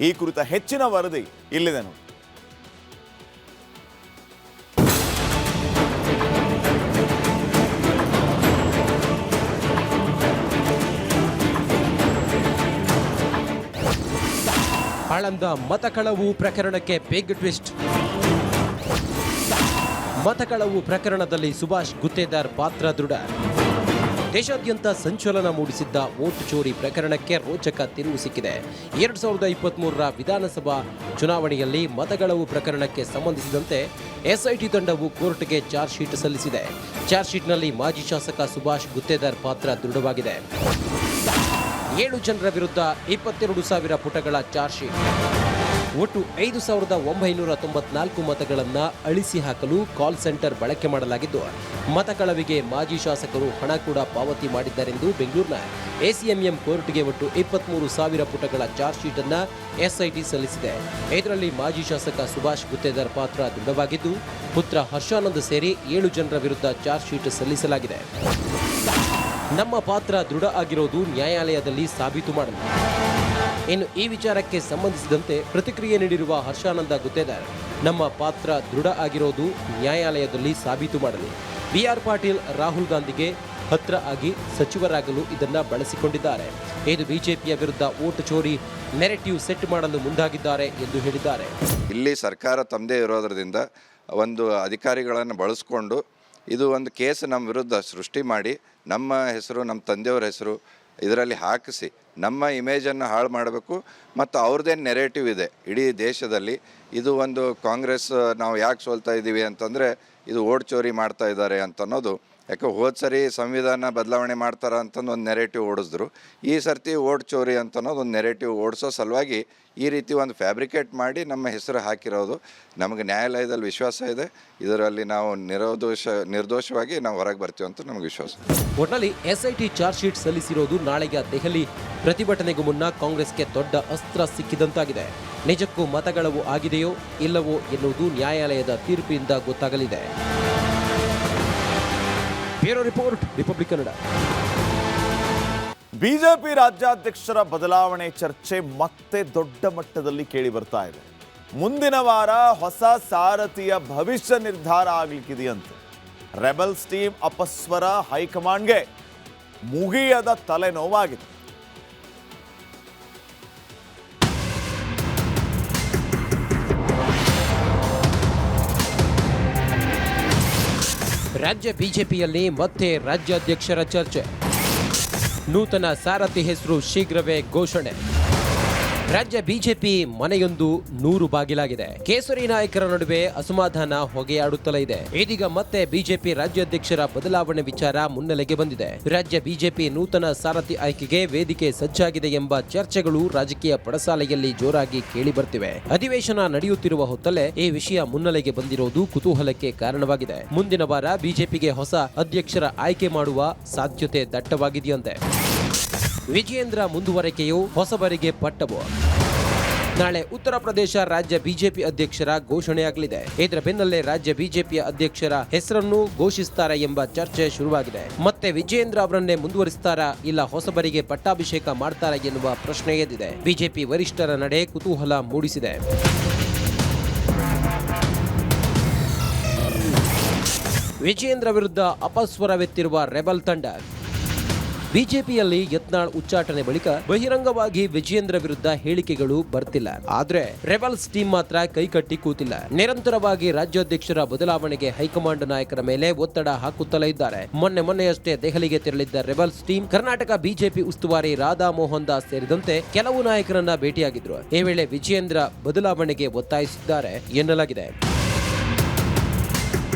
ಈ ಕುರಿತ ಹೆಚ್ಚಿನ ವರದಿ ಇಲ್ಲಿದೆ ನೋಡಿ. ಆಳಂದ ಮತಕಳವು ಪ್ರಕರಣಕ್ಕೆ ಬಿಗ್ ಟ್ವಿಸ್ಟ್. ಮತಕಳವು ಪ್ರಕರಣದಲ್ಲಿ ಸುಭಾಷ್ ಗುತ್ತೇದಾರ್ ಪಾತ್ರ ದೃಢ. ದೇಶಾದ್ಯಂತ ಸಂಚಲನ ಮೂಡಿಸಿದ್ದ ವೋಟ್ ಚೋರಿ ಪ್ರಕರಣಕ್ಕೆ ರೋಚಕ ತಿರುವು ಸಿಕ್ಕಿದೆ. 2023ರ ವಿಧಾನಸಭಾ ಚುನಾವಣೆಯಲ್ಲಿ ಮತಗಳವು ಪ್ರಕರಣಕ್ಕೆ ಸಂಬಂಧಿಸಿದಂತೆ SIT ತಂಡವು ಕೋರ್ಟ್ಗೆ ಚಾರ್ಜ್ ಶೀಟ್ ಸಲ್ಲಿಸಿದೆ. ಚಾರ್ಜ್ ಶೀಟ್ನಲ್ಲಿ ಮಾಜಿ ಶಾಸಕ ಸುಭಾಷ್ ಗುತ್ತೇದಾರ್ ಪಾತ್ರ ದೃಢವಾಗಿದೆ. 7 ಜನರ ವಿರುದ್ಧ 22,000 ಪುಟಗಳ ಚಾರ್ಜ್ ಶೀಟ್. ಒಟ್ಟು 5,994 ಮತಗಳನ್ನು ಅಳಿಸಿ ಹಾಕಲು ಕಾಲ್ ಸೆಂಟರ್ ಬಳಕೆ ಮಾಡಲಾಗಿದ್ದು, ಮತಕಳವಿಗೆ ಮಾಜಿ ಶಾಸಕರು ಹಣ ಕೂಡ ಪಾವತಿ ಮಾಡಿದ್ದಾರೆಂದು ಬೆಂಗಳೂರಿನ ACMM ಕೋರ್ಟ್ಗೆ ಒಟ್ಟು 23,000 ಪುಟಗಳ ಚಾರ್ಜ್ ಶೀಟ್ ಅನ್ನು SIT ಸಲ್ಲಿಸಿದೆ. ಇದರಲ್ಲಿ ಮಾಜಿ ಶಾಸಕ ಸುಭಾಷ್ ಗುತ್ತೇದಾರ್ ಪಾತ್ರ ದೃಢವಾಗಿದ್ದು, ಪುತ್ರ ಹರ್ಷಾನಂದ್ ಸೇರಿ 7 ಜನರ ವಿರುದ್ಧ ಚಾರ್ಜ್ ಶೀಟ್ ಸಲ್ಲಿಸಲಾಗಿದೆ. ನಮ್ಮ ಪಾತ್ರ ದೃಢ ಆಗಿರೋದು ನ್ಯಾಯಾಲಯದಲ್ಲಿ ಸಾಬೀತು ಮಾಡಲು. ಇನ್ನು ಈ ವಿಚಾರಕ್ಕೆ ಸಂಬಂಧಿಸಿದಂತೆ ಪ್ರತಿಕ್ರಿಯೆ ನೀಡಿರುವ ಹರ್ಷಾನಂದ ಗುತ್ತೇದಾರ್, ನಮ್ಮ ಪಾತ್ರ ದೃಢ ಆಗಿರೋದು ನ್ಯಾಯಾಲಯದಲ್ಲಿ ಸಾಬೀತು ಮಾಡಲಿ. BR ಪಾಟೀಲ್ ರಾಹುಲ್ ಗಾಂಧಿಗೆ ಹತ್ರ ಆಗಿ ಸಚಿವರಾಗಲು ಇದನ್ನ ಬಳಸಿಕೊಂಡಿದ್ದಾರೆ. ಇದು ಬಿಜೆಪಿಯ ವಿರುದ್ಧ ವೋಟ್ ಚೋರಿ ನೆರೆಟಿವ್ ಸೆಟ್ ಮಾಡಲು ಮುಂದಾಗಿದ್ದಾರೆ ಎಂದು ಹೇಳಿದ್ದಾರೆ. ಇಲ್ಲಿ ಸರ್ಕಾರ ತಮ್ಮದೇ ಇರೋದ್ರಿಂದ ಒಂದು ಅಧಿಕಾರಿಗಳನ್ನು ಬಳಸ್ಕೊಂಡು ಇದು ಒಂದು ಕೇಸ್ ನಮ್ಮ ವಿರುದ್ಧ ಸೃಷ್ಟಿ ಮಾಡಿ ನಮ್ಮ ಹೆಸರು, ನಮ್ಮ ತಂದೆಯವರ ಹೆಸರು ಇದರಲ್ಲಿ ಹಾಕಿಸಿ ನಮ್ಮ ಇಮೇಜನ್ನು ಹಾಳು ಮಾಡಬೇಕು. ಮತ್ತು ಅವ್ರದ್ದೇನು ನೆರೇಟಿವ್ ಇದೆ ಇಡೀ ದೇಶದಲ್ಲಿ, ಇದು ಒಂದು ಕಾಂಗ್ರೆಸ್ ನಾವು ಯಾಕೆ ಸೋಲ್ತಾ ಇದ್ದೀವಿ ಅಂತಂದರೆ ಇದು ವೋಟ್ ಚೋರಿ ಮಾಡ್ತಾ ಇದ್ದಾರೆ ಅಂತ ಅನ್ನೋದು. ಯಾಕೆ ಹೋದ ಸರಿ ಸಂವಿಧಾನ ಬದಲಾವಣೆ ಮಾಡ್ತಾರ ಅಂತಂದು ಒಂದು ನೆರೇಟಿವ್ ಓಡಿಸಿದ್ರು. ಈ ಸರ್ತಿ ವೋಟ್ ಚೋರಿ ಅಂತ ಅನ್ನೋದು ಒಂದು ನೆರೇಟಿವ್ ಓಡಿಸೋ ಸಲುವಾಗಿ ಈ ರೀತಿ ಒಂದು ಫ್ಯಾಬ್ರಿಕೇಟ್ ಮಾಡಿ ನಮ್ಮ ಹೆಸರು ಹಾಕಿರೋದು. ನಮಗೆ ನ್ಯಾಯಾಲಯದಲ್ಲಿ ವಿಶ್ವಾಸ ಇದೆ, ಇದರಲ್ಲಿ ನಾವು ನಿರ್ದೋಷವಾಗಿ ನಾವು ಹೊರಗೆ ಬರ್ತೀವಿ ಅಂತ ನಮಗೆ ವಿಶ್ವಾಸ. ಒಟ್ನಲ್ಲಿ SIT ಚಾರ್ಜ್ ಶೀಟ್ ಸಲ್ಲಿಸಿರೋದು ನಾಳೆಯ ದೆಹಲಿ ಪ್ರತಿಭಟನೆಗೂ ಮುನ್ನ ಕಾಂಗ್ರೆಸ್ಗೆ ದೊಡ್ಡ ಅಸ್ತ್ರ ಸಿಕ್ಕಿದಂತಾಗಿದೆ. ನಿಜಕ್ಕೂ ಮತಗಳವು ಆಗಿದೆಯೋ ಇಲ್ಲವೋ ಎನ್ನುವುದು ನ್ಯಾಯಾಲಯದ ತೀರ್ಪಿನಿಂದ ಗೊತ್ತಾಗಲಿದೆ. Bureau report, Republic Kannada. BJP ರಾಜ್ಯಾಧ್ಯಕ್ಷರ ಬದಲಾವಣೆ ಚರ್ಚೆ ಮತ್ತೆ ದೊಡ್ಡ ಮಟ್ಟದಲ್ಲಿ ಕೇಳಿ ಬರ್ತಾ ಇದೆ. ಮುಂದಿನ ವಾರ ಹೊಸ ಸಾರಥಿಯ ಭವಿಷ್ಯ ನಿರ್ಧಾರ ಆಗ್ಲಿಕ್ಕಿದೆಯಂತೆ. ರೆಬಲ್ಸ್ ಟೀಮ್ ಅಪಸ್ವರ ಹೈಕಮಾಂಡ್ಗೆ ಮುಗಿಯದ ತಲೆನೋವಾಗಿದೆ. ರಾಜ್ಯ ಬಿಜೆಪಿಯಲ್ಲಿ ಮತ್ತೆ ರಾಜ್ಯಾಧ್ಯಕ್ಷರ ಚರ್ಚೆ. ನೂತನ ಸಾರಥಿ ಹೆಸರು ಶೀಘ್ರವೇ ಘೋಷಣೆ. ರಾಜ್ಯ ಬಿಜೆಪಿ ಮನೆಯೊಂದು 100 ಬಾಗಿಲಾಗಿದೆ. ಕೇಸರಿ ನಾಯಕರ ನಡುವೆ ಅಸಮಾಧಾನ ಹೊಗೆಯಾಡುತ್ತಲೇ ಇದೆ. ಇದೀಗ ಮತ್ತೆ ಬಿಜೆಪಿ ರಾಜ್ಯಾಧ್ಯಕ್ಷರ ಬದಲಾವಣೆ ವಿಚಾರ ಮುನ್ನೆಲೆಗೆ ಬಂದಿದೆ. ರಾಜ್ಯ ಬಿಜೆಪಿ ನೂತನ ಸಾರಥಿ ಆಯ್ಕೆಗೆ ವೇದಿಕೆ ಸಜ್ಜಾಗಿದೆ ಎಂಬ ಚರ್ಚೆಗಳು ರಾಜಕೀಯ ಪಡಸಾಲೆಯಲ್ಲಿ ಜೋರಾಗಿ ಕೇಳಿ ಬರ್ತಿವೆ. ಅಧಿವೇಶನ ನಡೆಯುತ್ತಿರುವ ಹೊತ್ತಲ್ಲೇ ಈ ವಿಷಯ ಮುನ್ನೆಲೆಗೆ ಬಂದಿರೋದು ಕುತೂಹಲಕ್ಕೆ ಕಾರಣವಾಗಿದೆ. ಮುಂದಿನ ವಾರ ಬಿಜೆಪಿಗೆ ಹೊಸ ಅಧ್ಯಕ್ಷರ ಆಯ್ಕೆ ಮಾಡುವ ಸಾಧ್ಯತೆ ದಟ್ಟವಾಗಿದೆಯಂತೆ. ವಿಜಯೇಂದ್ರ ಮುಂದುವರಿಕೆಯು ಹೊಸಬರಿಗೆ ಪಟ್ಟವು. ನಾಳೆ ಉತ್ತರ ಪ್ರದೇಶ ರಾಜ್ಯ ಬಿಜೆಪಿ ಅಧ್ಯಕ್ಷರ ಘೋಷಣೆಯಾಗಲಿದೆ. ಇದರ ಬೆನ್ನಲ್ಲೇ ರಾಜ್ಯ ಬಿಜೆಪಿಯ ಅಧ್ಯಕ್ಷರ ಹೆಸರನ್ನು ಘೋಷಿಸುತ್ತಾರೆ ಎಂಬ ಚರ್ಚೆ ಶುರುವಾಗಿದೆ. ಮತ್ತೆ ವಿಜಯೇಂದ್ರ ಅವರನ್ನೇ ಮುಂದುವರಿಸುತ್ತಾರಾ ಇಲ್ಲ ಹೊಸಬರಿಗೆ ಪಟ್ಟಾಭಿಷೇಕ ಮಾಡ್ತಾರಾ ಎನ್ನುವ ಪ್ರಶ್ನೆ ಎದ್ದಿದೆ. ಬಿಜೆಪಿ ವರಿಷ್ಠರ ನಡೆ ಕುತೂಹಲ ಮೂಡಿಸಿದೆ. ವಿಜಯೇಂದ್ರ ವಿರುದ್ಧ ಅಪಸ್ವರವೆತ್ತಿರುವ ರೆಬಲ್ ತಂಡ. ಬಿಜೆಪಿಯಲ್ಲಿ ಯತ್ನಾಳ್ ಉಚ್ಚಾಟನೆ ಬಳಿಕ ಬಹಿರಂಗವಾಗಿ ವಿಜಯೇಂದ್ರ ವಿರುದ್ಧ ಹೇಳಿಕೆಗಳು ಬರ್ತಿಲ್ಲ. ಆದ್ರೆ ರೆಬಲ್ಸ್ ಟೀಮ್ ಮಾತ್ರ ಕೈಕಟ್ಟಿ ಕೂತಿಲ್ಲ. ನಿರಂತರವಾಗಿ ರಾಜ್ಯಾಧ್ಯಕ್ಷರ ಬದಲಾವಣೆಗೆ ಹೈಕಮಾಂಡ್ ನಾಯಕರ ಮೇಲೆ ಒತ್ತಡ ಹಾಕುತ್ತಲೇ ಇದ್ದಾರೆ. ಮೊನ್ನೆಯಷ್ಟೇ ದೆಹಲಿಗೆ ತೆರಳಿದ್ದ ರೆಬಲ್ಸ್ ಟೀಮ್ ಕರ್ನಾಟಕ ಬಿಜೆಪಿ ಉಸ್ತುವಾರಿ ರಾಧಾ ಮೋಹನ್ ದಾಸ್ ಸೇರಿದಂತೆ ಕೆಲವು ನಾಯಕರನ್ನ ಭೇಟಿಯಾಗಿದ್ರು. ಈ ವೇಳೆ ವಿಜಯೇಂದ್ರ ಬದಲಾವಣೆಗೆ ಒತ್ತಾಯಿಸಿದ್ದಾರೆ ಎನ್ನಲಾಗಿದೆ.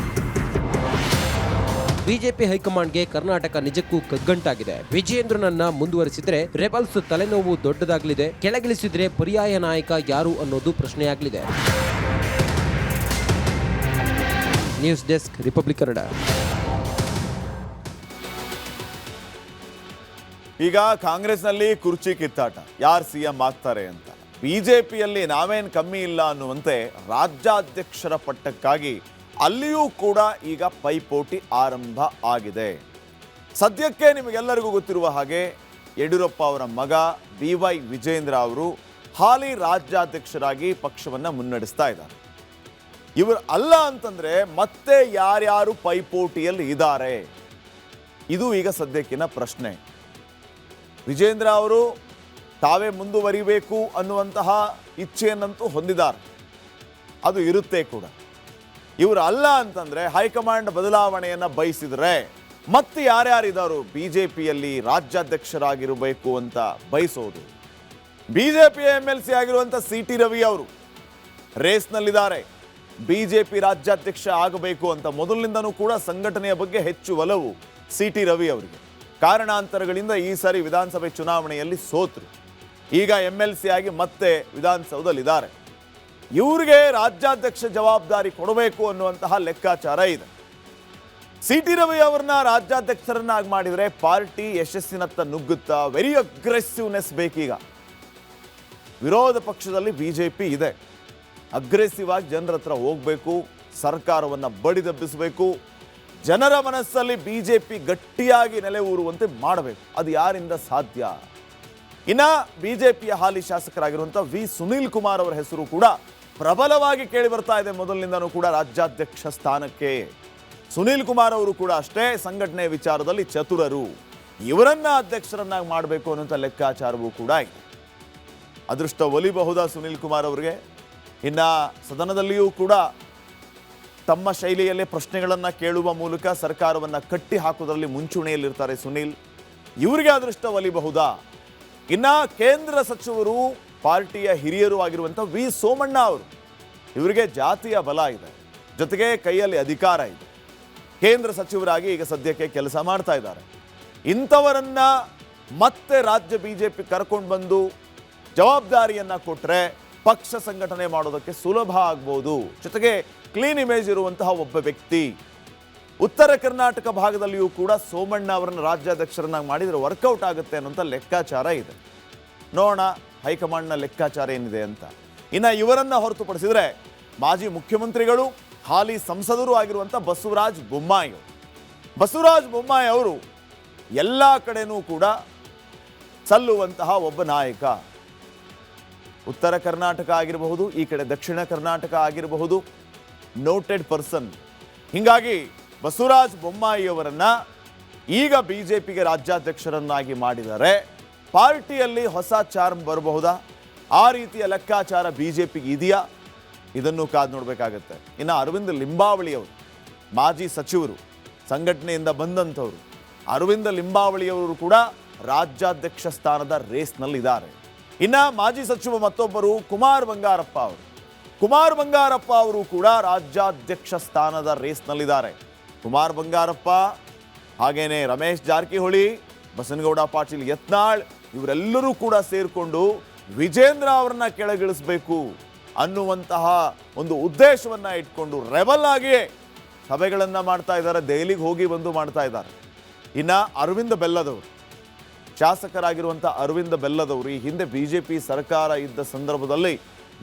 ಬಿಜೆಪಿ ಹೈಕಮಾಂಡ್ಗೆ ಕರ್ನಾಟಕ ನಿಜಕ್ಕೂ ಕಗ್ಗಂಟಾಗಿದೆ. ವಿಜಯೇಂದ್ರನನ್ನ ಮುಂದುವರಿಸಿದ್ರೆ ರೆಬಲ್ಸ್ ತಲೆನೋವು ದೊಡ್ಡದಾಗಲಿದೆ, ಕೆಳಗಿಳಿಸಿದ್ರೆ ಪರ್ಯಾಯ ನಾಯಕ ಯಾರು ಅನ್ನೋದು ಪ್ರಶ್ನೆಯಾಗಲಿದೆ. News desk, Republic Kannada. ಈಗ ಕಾಂಗ್ರೆಸ್ನಲ್ಲಿ ಕುರ್ಚಿ ಕಿತ್ತಾಟ, ಯಾರು ಸಿಎಂ ಆಗ್ತಾರೆ ಅಂತ. ಬಿಜೆಪಿಯಲ್ಲಿ ನಾವೇನ್ ಕಮ್ಮಿ ಇಲ್ಲ ಅನ್ನುವಂತೆ ರಾಜ್ಯಾಧ್ಯಕ್ಷರ ಪಟ್ಟಕ್ಕಾಗಿ ಅಲ್ಲಿಯೂ ಕೂಡ ಈಗ ಪೈಪೋಟಿ ಆರಂಭ ಆಗಿದೆ. ಸದ್ಯಕ್ಕೆ ನಿಮಗೆಲ್ಲರಿಗೂ ಗೊತ್ತಿರುವ ಹಾಗೆ ಯಡಿಯೂರಪ್ಪ ಅವರ ಮಗ BY ವಿಜೇಂದ್ರ ಅವರು ಹಾಲಿ ರಾಜ್ಯಾಧ್ಯಕ್ಷರಾಗಿ ಪಕ್ಷವನ್ನು ಮುನ್ನಡೆಸ್ತಾ ಇದ್ದಾರೆ. ಇವರು ಅಲ್ಲ ಅಂತಂದ್ರೆ ಮತ್ತೆ ಯಾರ್ಯಾರು ಪೈಪೋಟಿಯಲ್ಲಿ ಇದ್ದಾರೆ, ಇದು ಈಗ ಸದ್ಯಕ್ಕಿನ ಪ್ರಶ್ನೆ. ವಿಜೇಂದ್ರ ಅವರು ತಾವೇ ಮುಂದುವರಿಬೇಕು ಅನ್ನುವಂತಹ ಇಚ್ಛೆಯನ್ನಂತೂ ಹೊಂದಿದ್ದಾರೆ, ಅದು ಇರುತ್ತೆ ಕೂಡ. ಇವರು ಅಲ್ಲ ಅಂತಂದ್ರೆ ಹೈಕಮಾಂಡ್ ಬದಲಾವಣೆಯನ್ನ ಬಯಸಿದ್ರೆ ಮತ್ತೆ ಯಾರ್ಯಾರಿದ್ದಾರು ಬಿಜೆಪಿಯಲ್ಲಿ ರಾಜ್ಯಾಧ್ಯಕ್ಷರಾಗಿರಬೇಕು ಅಂತ ಬಯಸೋದು. ಬಿಜೆಪಿ MLC ಆಗಿರುವಂತ CT ರವಿ ಅವರು ರೇಸ್ನಲ್ಲಿದ್ದಾರೆ. ಬಿಜೆಪಿ ರಾಜ್ಯಾಧ್ಯಕ್ಷ ಆಗಬೇಕು ಅಂತ ಮೊದಲಿನಿಂದನೂ ಕೂಡ ಸಂಘಟನೆಯ ಬಗ್ಗೆ ಹೆಚ್ಚು ಒಲವು CT ರವಿ ಅವರಿಗೆ. ಕಾರಣಾಂತರಗಳಿಂದ ಈ ಸಾರಿ ವಿಧಾನಸಭೆ ಚುನಾವಣೆಯಲ್ಲಿ ಸೋತರು. ಈಗ MLC ಆಗಿ ಮತ್ತೆ ವಿಧಾನಸೌಧದಲ್ಲಿದ್ದಾರೆ. ಇವರಿಗೆ ರಾಜ್ಯಾಧ್ಯಕ್ಷ ಜವಾಬ್ದಾರಿ ಕೊಡಬೇಕು ಅನ್ನುವಂತಹ ಲೆಕ್ಕಾಚಾರ ಇದೆ. CT ರವಿ ಅವರನ್ನ ರಾಜ್ಯಾಧ್ಯಕ್ಷರನ್ನಾಗಿ ಮಾಡಿದರೆ ಪಾರ್ಟಿ ಯಶಸ್ಸಿನತ್ತ ನುಗ್ಗುತ್ತಾ. ವೆರಿ ಅಗ್ರೆಸಿವ್ನೆಸ್ ಬೇಕೀಗ. ವಿರೋಧ ಪಕ್ಷದಲ್ಲಿ ಬಿಜೆಪಿ ಇದೆ, ಅಗ್ರೆಸಿವ್ ಆಗಿ ಜನರ ಹತ್ರ ಹೋಗ್ಬೇಕು, ಸರ್ಕಾರವನ್ನು ಬಡಿದೆಬ್ಬಿಸಬೇಕು, ಜನರ ಮನಸ್ಸಲ್ಲಿ ಬಿಜೆಪಿ ಗಟ್ಟಿಯಾಗಿ ನೆಲೆ ಊರುವಂತೆ ಮಾಡಬೇಕು. ಅದು ಯಾರಿಂದ ಸಾಧ್ಯ? ಇನ್ನ ಬಿಜೆಪಿಯ ಹಾಲಿ ಶಾಸಕರಾಗಿರುವಂಥ V ಸುನೀಲ್ ಕುಮಾರ್ ಅವರ ಹೆಸರು ಕೂಡ ಪ್ರಬಲವಾಗಿ ಕೇಳಿ ಬರ್ತಾ ಇದೆ ಮೊದಲಿನಿಂದನೂ ಕೂಡ ರಾಜ್ಯಾಧ್ಯಕ್ಷ ಸ್ಥಾನಕ್ಕೆ. ಸುನೀಲ್ ಕುಮಾರ್ ಅವರು ಕೂಡ ಅಷ್ಟೇ ಸಂಘಟನೆ ವಿಚಾರದಲ್ಲಿ ಚತುರರು, ಇವರನ್ನ ಅಧ್ಯಕ್ಷರನ್ನಾಗಿ ಮಾಡಬೇಕು ಅನ್ನುವಂಥ ಲೆಕ್ಕಾಚಾರವೂ ಕೂಡ ಇದೆ. ಅದೃಷ್ಟ ಒಲಿಬಹುದಾ ಸುನೀಲ್ ಕುಮಾರ್ ಅವರಿಗೆ? ಇನ್ನ ಸದನದಲ್ಲಿಯೂ ಕೂಡ ತಮ್ಮ ಶೈಲಿಯಲ್ಲೇ ಪ್ರಶ್ನೆಗಳನ್ನು ಕೇಳುವ ಮೂಲಕ ಸರ್ಕಾರವನ್ನು ಕಟ್ಟಿ ಹಾಕೋದ್ರಲ್ಲಿ ಮುಂಚೂಣಿಯಲ್ಲಿರ್ತಾರೆ ಸುನೀಲ್. ಇವರಿಗೆ ಅದೃಷ್ಟ ಒಲಿಬಹುದಾ? ಇನ್ನ ಕೇಂದ್ರ ಸಚಿವರು, ಪಾರ್ಟಿಯ ಹಿರಿಯರು ಆಗಿರುವಂಥ ವಿ ಸೋಮಣ್ಣ ಅವರು, ಇವರಿಗೆ ಜಾತಿಯ ಬಲ ಇದೆ, ಜೊತೆಗೆ ಕೈಯಲ್ಲಿ ಅಧಿಕಾರ ಇದೆ. ಕೇಂದ್ರ ಸಚಿವರಾಗಿ ಈಗ ಸದ್ಯಕ್ಕೆ ಕೆಲಸ ಮಾಡ್ತಾ ಇದ್ದಾರೆ. ಇಂಥವರನ್ನ ಮತ್ತೆ ರಾಜ್ಯ ಬಿಜೆಪಿ ಕರ್ಕೊಂಡು ಬಂದು ಜವಾಬ್ದಾರಿಯನ್ನ ಕೊಟ್ಟರೆ ಪಕ್ಷ ಸಂಘಟನೆ ಮಾಡೋದಕ್ಕೆ ಸುಲಭ ಆಗ್ಬೋದು. ಜೊತೆಗೆ ಕ್ಲೀನ್ ಇಮೇಜ್ ಇರುವಂತಹ ಒಬ್ಬ ವ್ಯಕ್ತಿ. ಉತ್ತರ ಕರ್ನಾಟಕ ಭಾಗದಲ್ಲಿಯೂ ಕೂಡ ಸೋಮಣ್ಣ ಅವರನ್ನು ರಾಜ್ಯಾಧ್ಯಕ್ಷರನ್ನಾಗಿ ಮಾಡಿದರೆ ವರ್ಕೌಟ್ ಆಗುತ್ತೆ ಅನ್ನೋಂಥ ಲೆಕ್ಕಾಚಾರ ಇದೆ. ನೋಡೋಣ ಹೈಕಮಾಂಡ್ನ ಲೆಕ್ಕಾಚಾರ ಏನಿದೆ ಅಂತ. ಇನ್ನು ಇವರನ್ನ ಹೊರತುಪಡಿಸಿದರೆ ಮಾಜಿ ಮುಖ್ಯಮಂತ್ರಿಗಳು, ಹಾಲಿ ಸಂಸದರು ಆಗಿರುವಂಥ ಬಸವರಾಜ ಬೊಮ್ಮಾಯಿ ಅವರು ಎಲ್ಲ ಕಡೆನೂ ಕೂಡ ಸಲ್ಲುವಂತಹ ಒಬ್ಬ ನಾಯಕ. ಉತ್ತರ ಕರ್ನಾಟಕ ಆಗಿರಬಹುದು, ಈ ಕಡೆ ದಕ್ಷಿಣ ಕರ್ನಾಟಕ ಆಗಿರಬಹುದು, ನೋಟೆಡ್ ಪರ್ಸನ್. ಹೀಗಾಗಿ ಬಸವರಾಜ ಬೊಮ್ಮಾಯಿಯವರನ್ನ ಈಗ ಬಿಜೆಪಿಗೆ ರಾಜ್ಯಾಧ್ಯಕ್ಷರನ್ನಾಗಿ ಮಾಡಿದರೆ ಪಾರ್ಟಿಯಲ್ಲಿ ಹೊಸ ಚಾರ್ಮ್ ಬರಬಹುದಾ? ಆ ರೀತಿಯ ಲೆಕ್ಕಾಚಾರ ಬಿಜೆಪಿಗೆ ಇದೆಯಾ? ಇದನ್ನು ಕಾದು ನೋಡಬೇಕಾಗತ್ತೆ. ಇನ್ನು ಅರವಿಂದ ಲಿಂಬಾವಳಿಯವರು, ಮಾಜಿ ಸಚಿವರು, ಸಂಘಟನೆಯಿಂದ ಬಂದಂಥವರು. ಅರವಿಂದ ಲಿಂಬಾವಳಿಯವರು ಕೂಡ ರಾಜ್ಯಾಧ್ಯಕ್ಷ ಸ್ಥಾನದ ರೇಸ್ನಲ್ಲಿದ್ದಾರೆ. ಇನ್ನು ಮಾಜಿ ಸಚಿವ ಮತ್ತೊಬ್ಬರು ಕುಮಾರ್ ಬಂಗಾರಪ್ಪ ಅವರು ಕೂಡ ರಾಜ್ಯಾಧ್ಯಕ್ಷ ಸ್ಥಾನದ ರೇಸ್ನಲ್ಲಿದ್ದಾರೆ. ಕುಮಾರ್ ಬಂಗಾರಪ್ಪ, ಹಾಗೇನೆ ರಮೇಶ್ ಜಾರಕಿಹೊಳಿ, ಬಸನಗೌಡ ಪಾಟೀಲ್ ಯತ್ನಾಳ್, ಇವರೆಲ್ಲರೂ ಕೂಡ ಸೇರಿಕೊಂಡು ವಿಜೇಂದ್ರ ಅವರನ್ನ ಕೆಳಗಿಳಿಸಬೇಕು ಅನ್ನುವಂತಹ ಒಂದು ಉದ್ದೇಶವನ್ನ ಇಟ್ಕೊಂಡು ರೆಬಲ್ ಆಗಿ ಸಭೆಗಳನ್ನು ಮಾಡ್ತಾ ಇದ್ದಾರೆ. ದೆಹಲಿಗೆ ಹೋಗಿ ಬಂದು ಮಾಡ್ತಾ ಇದ್ದಾರೆ. ಇನ್ನು ಅರವಿಂದ ಬೆಲ್ಲದವರು, ಶಾಸಕರಾಗಿರುವಂಥ ಅರವಿಂದ ಬೆಲ್ಲದವರು ಈ ಹಿಂದೆ ಬಿಜೆಪಿ ಸರ್ಕಾರ ಇದ್ದ ಸಂದರ್ಭದಲ್ಲಿ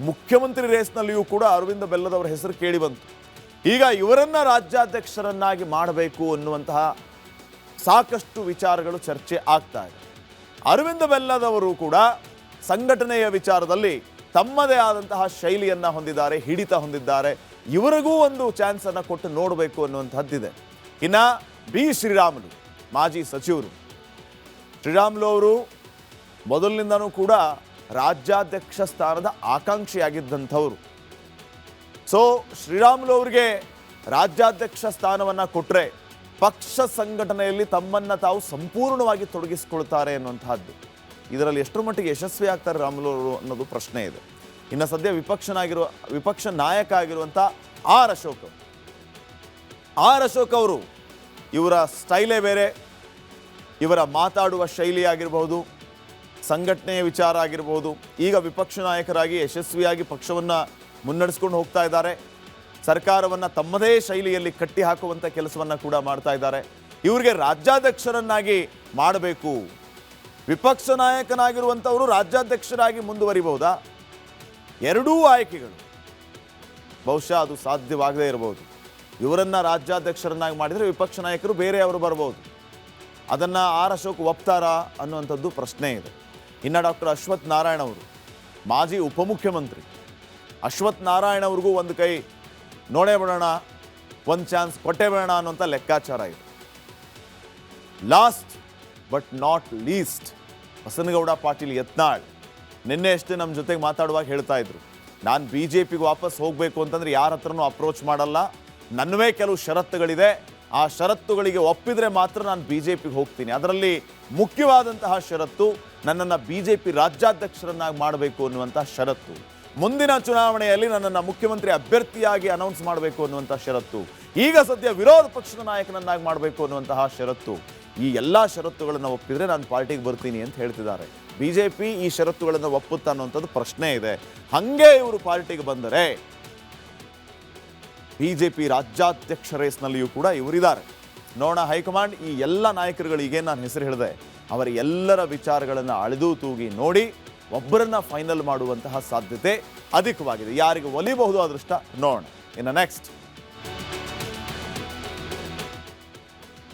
ಮುಖ್ಯಮಂತ್ರಿ ರೇಸ್ನಲ್ಲಿಯೂ ಕೂಡ ಅರವಿಂದ ಬೆಲ್ಲದವರ ಹೆಸರು ಕೇಳಿ ಬಂತು. ಈಗ ಇವರನ್ನ ರಾಜ್ಯಾಧ್ಯಕ್ಷರನ್ನಾಗಿ ಮಾಡಬೇಕು ಅನ್ನುವಂತಹ ಸಾಕಷ್ಟು ವಿಚಾರಗಳು ಚರ್ಚೆ ಆಗ್ತಾ ಇದೆ. ಅರವಿಂದ ಬೆಲ್ಲದವರು ಕೂಡ ಸಂಘಟನೆಯ ವಿಚಾರದಲ್ಲಿ ತಮ್ಮದೇ ಆದಂತಹ ಶೈಲಿಯನ್ನ ಹೊಂದಿದ್ದಾರೆ, ಹಿಡಿತ ಹೊಂದಿದ್ದಾರೆ. ಇವರಿಗೂ ಒಂದು ಚಾನ್ಸ್ ಅನ್ನು ಕೊಟ್ಟು ನೋಡಬೇಕು ಅನ್ನುವಂಥದ್ದಿದೆ. ಇನ್ನು ಬಿ ಶ್ರೀರಾಮುಲು, ಮಾಜಿ ಸಚಿವರು. ಶ್ರೀರಾಮುಲು ಅವರು ಮೊದಲಿನಿಂದನೂ ಕೂಡ ರಾಜ್ಯಾಧ್ಯಕ್ಷ ಸ್ಥಾನದ ಆಕಾಂಕ್ಷಿಯಾಗಿದ್ದಂಥವರು. ಸೊ ಶ್ರೀರಾಮುಲು ಅವರಿಗೆ ರಾಜ್ಯಾಧ್ಯಕ್ಷ ಸ್ಥಾನವನ್ನು ಕೊಟ್ಟರೆ ಪಕ್ಷ ಸಂಘಟನೆಯಲ್ಲಿ ತಮ್ಮನ್ನು ತಾವು ಸಂಪೂರ್ಣವಾಗಿ ತೊಡಗಿಸಿಕೊಳ್ತಾರೆ ಅನ್ನುವಂತಹದ್ದು. ಇದರಲ್ಲಿ ಎಷ್ಟರ ಮಟ್ಟಿಗೆ ಯಶಸ್ವಿ ಆಗ್ತಾರೆ ರಾಮುಲು ಅವರು ಅನ್ನೋದು ಪ್ರಶ್ನೆ ಇದೆ. ಇನ್ನು ಸದ್ಯ ವಿಪಕ್ಷ ನಾಯಕ ಆಗಿರುವಂಥ ಆರ್ ಅಶೋಕ್ ಅವರು, ಇವರ ಸ್ಟೈಲೇ ಬೇರೆ, ಇವರ ಮಾತಾಡುವ ಶೈಲಿ ಆಗಿರಬಹುದು, ಸಂಘಟನೆಯ ವಿಚಾರ ಆಗಿರಬಹುದು. ಈಗ ವಿಪಕ್ಷ ನಾಯಕರಾಗಿ ಯಶಸ್ವಿಯಾಗಿ ಪಕ್ಷವನ್ನು ಮುನ್ನಡೆಸ್ಕೊಂಡು ಹೋಗ್ತಾ ಇದ್ದಾರೆ. ಸರ್ಕಾರವನ್ನು ತಮ್ಮದೇ ಶೈಲಿಯಲ್ಲಿ ಕಟ್ಟಿ ಹಾಕುವಂಥ ಕೆಲಸವನ್ನು ಕೂಡ ಮಾಡ್ತಾ ಇದ್ದಾರೆ. ಇವರಿಗೆ ರಾಜ್ಯಾಧ್ಯಕ್ಷರನ್ನಾಗಿ ಮಾಡಬೇಕು, ವಿಪಕ್ಷ ನಾಯಕನಾಗಿರುವಂಥವರು ರಾಜ್ಯಾಧ್ಯಕ್ಷರಾಗಿ ಮುಂದುವರಿಬಹುದಾ? ಎರಡೂ ಆಯ್ಕೆಗಳು ಬಹುಶಃ ಅದು ಸಾಧ್ಯವಾಗದೇ ಇರಬಹುದು. ಇವರನ್ನ ರಾಜ್ಯಾಧ್ಯಕ್ಷರನ್ನಾಗಿ ಮಾಡಿದರೆ ವಿಪಕ್ಷ ನಾಯಕರು ಬೇರೆಯವರು ಬರ್ಬೋದು. ಅದನ್ನು ಆರ್ ಅಶೋಕ್ ಒಪ್ತಾರಾ ಅನ್ನುವಂಥದ್ದು ಪ್ರಶ್ನೆ ಇದೆ. ಇನ್ನು ಡಾಕ್ಟರ್ ಅಶ್ವಥ್ ನಾರಾಯಣ ಅವರು, ಮಾಜಿ ಉಪಮುಖ್ಯಮಂತ್ರಿ. ಅಶ್ವಥ್ ನಾರಾಯಣ ಅವ್ರಿಗೂ ಒಂದು ಕೈ ನೋಡೇ ಬಿಡೋಣ, ಒಂದು ಚಾನ್ಸ್ ಕೊಟ್ಟೇ ಬಿಡೋಣ ಅನ್ನುವಂಥ ಲೆಕ್ಕಾಚಾರ ಇದೆ. Last but not least, Basanagouda Patil Yatnal ನಿನ್ನೆ ಅಷ್ಟೇ ನಮ್ಮ ಜೊತೆಗೆ ಮಾತಾಡುವಾಗ ಹೇಳ್ತಾ ಇದ್ರು, ನಾನು ಬಿಜೆಪಿಗೆ ವಾಪಸ್ ಹೋಗಬೇಕು ಅಂತಂದ್ರೆ ಯಾರ ಹತ್ರನೂ ಅಪ್ರೋಚ್ ಮಾಡಲ್ಲ, ನನ್ನವೇ ಕೆಲವು ಷರತ್ತುಗಳಿದೆ, ಆ ಷರತ್ತುಗಳಿಗೆ ಒಪ್ಪಿದರೆ ಮಾತ್ರ ನಾನು ಬಿಜೆಪಿಗೆ ಹೋಗ್ತೀನಿ. ಅದರಲ್ಲಿ ಮುಖ್ಯವಾದಂತಹ ಷರತ್ತು ನನ್ನನ್ನು ಬಿಜೆಪಿ ರಾಜ್ಯಾಧ್ಯಕ್ಷರನ್ನಾಗಿ ಮಾಡಬೇಕು ಅನ್ನುವಂಥ ಷರತ್ತು. ಮುಂದಿನ ಚುನಾವಣೆಯಲ್ಲಿ ನನ್ನನ್ನು ಮುಖ್ಯಮಂತ್ರಿ ಅಭ್ಯರ್ಥಿಯಾಗಿ ಅನೌನ್ಸ್ ಮಾಡಬೇಕು ಅನ್ನುವಂಥ ಷರತ್ತು. ಈಗ ಸದ್ಯ ವಿರೋಧ ಪಕ್ಷದ ನಾಯಕನನ್ನಾಗಿ ಮಾಡಬೇಕು ಅನ್ನುವಂತಹ ಷರತ್ತು. ಈ ಎಲ್ಲ ಷರತ್ತುಗಳನ್ನು ಒಪ್ಪಿದರೆ ನಾನು ಪಾರ್ಟಿಗೆ ಬರ್ತೀನಿ ಅಂತ ಹೇಳ್ತಿದ್ದಾರೆ. ಬಿಜೆಪಿ ಈ ಷರತ್ತುಗಳನ್ನು ಒಪ್ಪುತ್ತಾ ಅನ್ನುವಂಥದ್ದು ಪ್ರಶ್ನೆ ಇದೆ. ಹಾಗೆ ಇವರು ಪಾರ್ಟಿಗೆ ಬಂದರೆ ಬಿಜೆಪಿ ರಾಜ್ಯಾಧ್ಯಕ್ಷ ರೇಸ್ನಲ್ಲಿಯೂ ಕೂಡ ಇವರಿದ್ದಾರೆ. ನೋಡೋಣ ಹೈಕಮಾಂಡ್ ಈ ಎಲ್ಲ ನಾಯಕರುಗಳಿಗೆ ನಾನು ಹೆಸರು ಹೇಳಿದೆ, ಅವರ ಎಲ್ಲರ ವಿಚಾರಗಳನ್ನು ಅಳೆದು ತೂಗಿ ನೋಡಿ ಒಬ್ಬರನ್ನ ಫೈನಲ್ ಮಾಡುವಂತಹ ಸಾಧ್ಯತೆ ಅಧಿಕವಾಗಿದೆ. ಯಾರಿಗೆ ಒಲಿಬಹುದು ಅದೃಷ್ಟ ನೋಡೋಣ. ಇನ್ನು ನೆಕ್ಸ್ಟ್,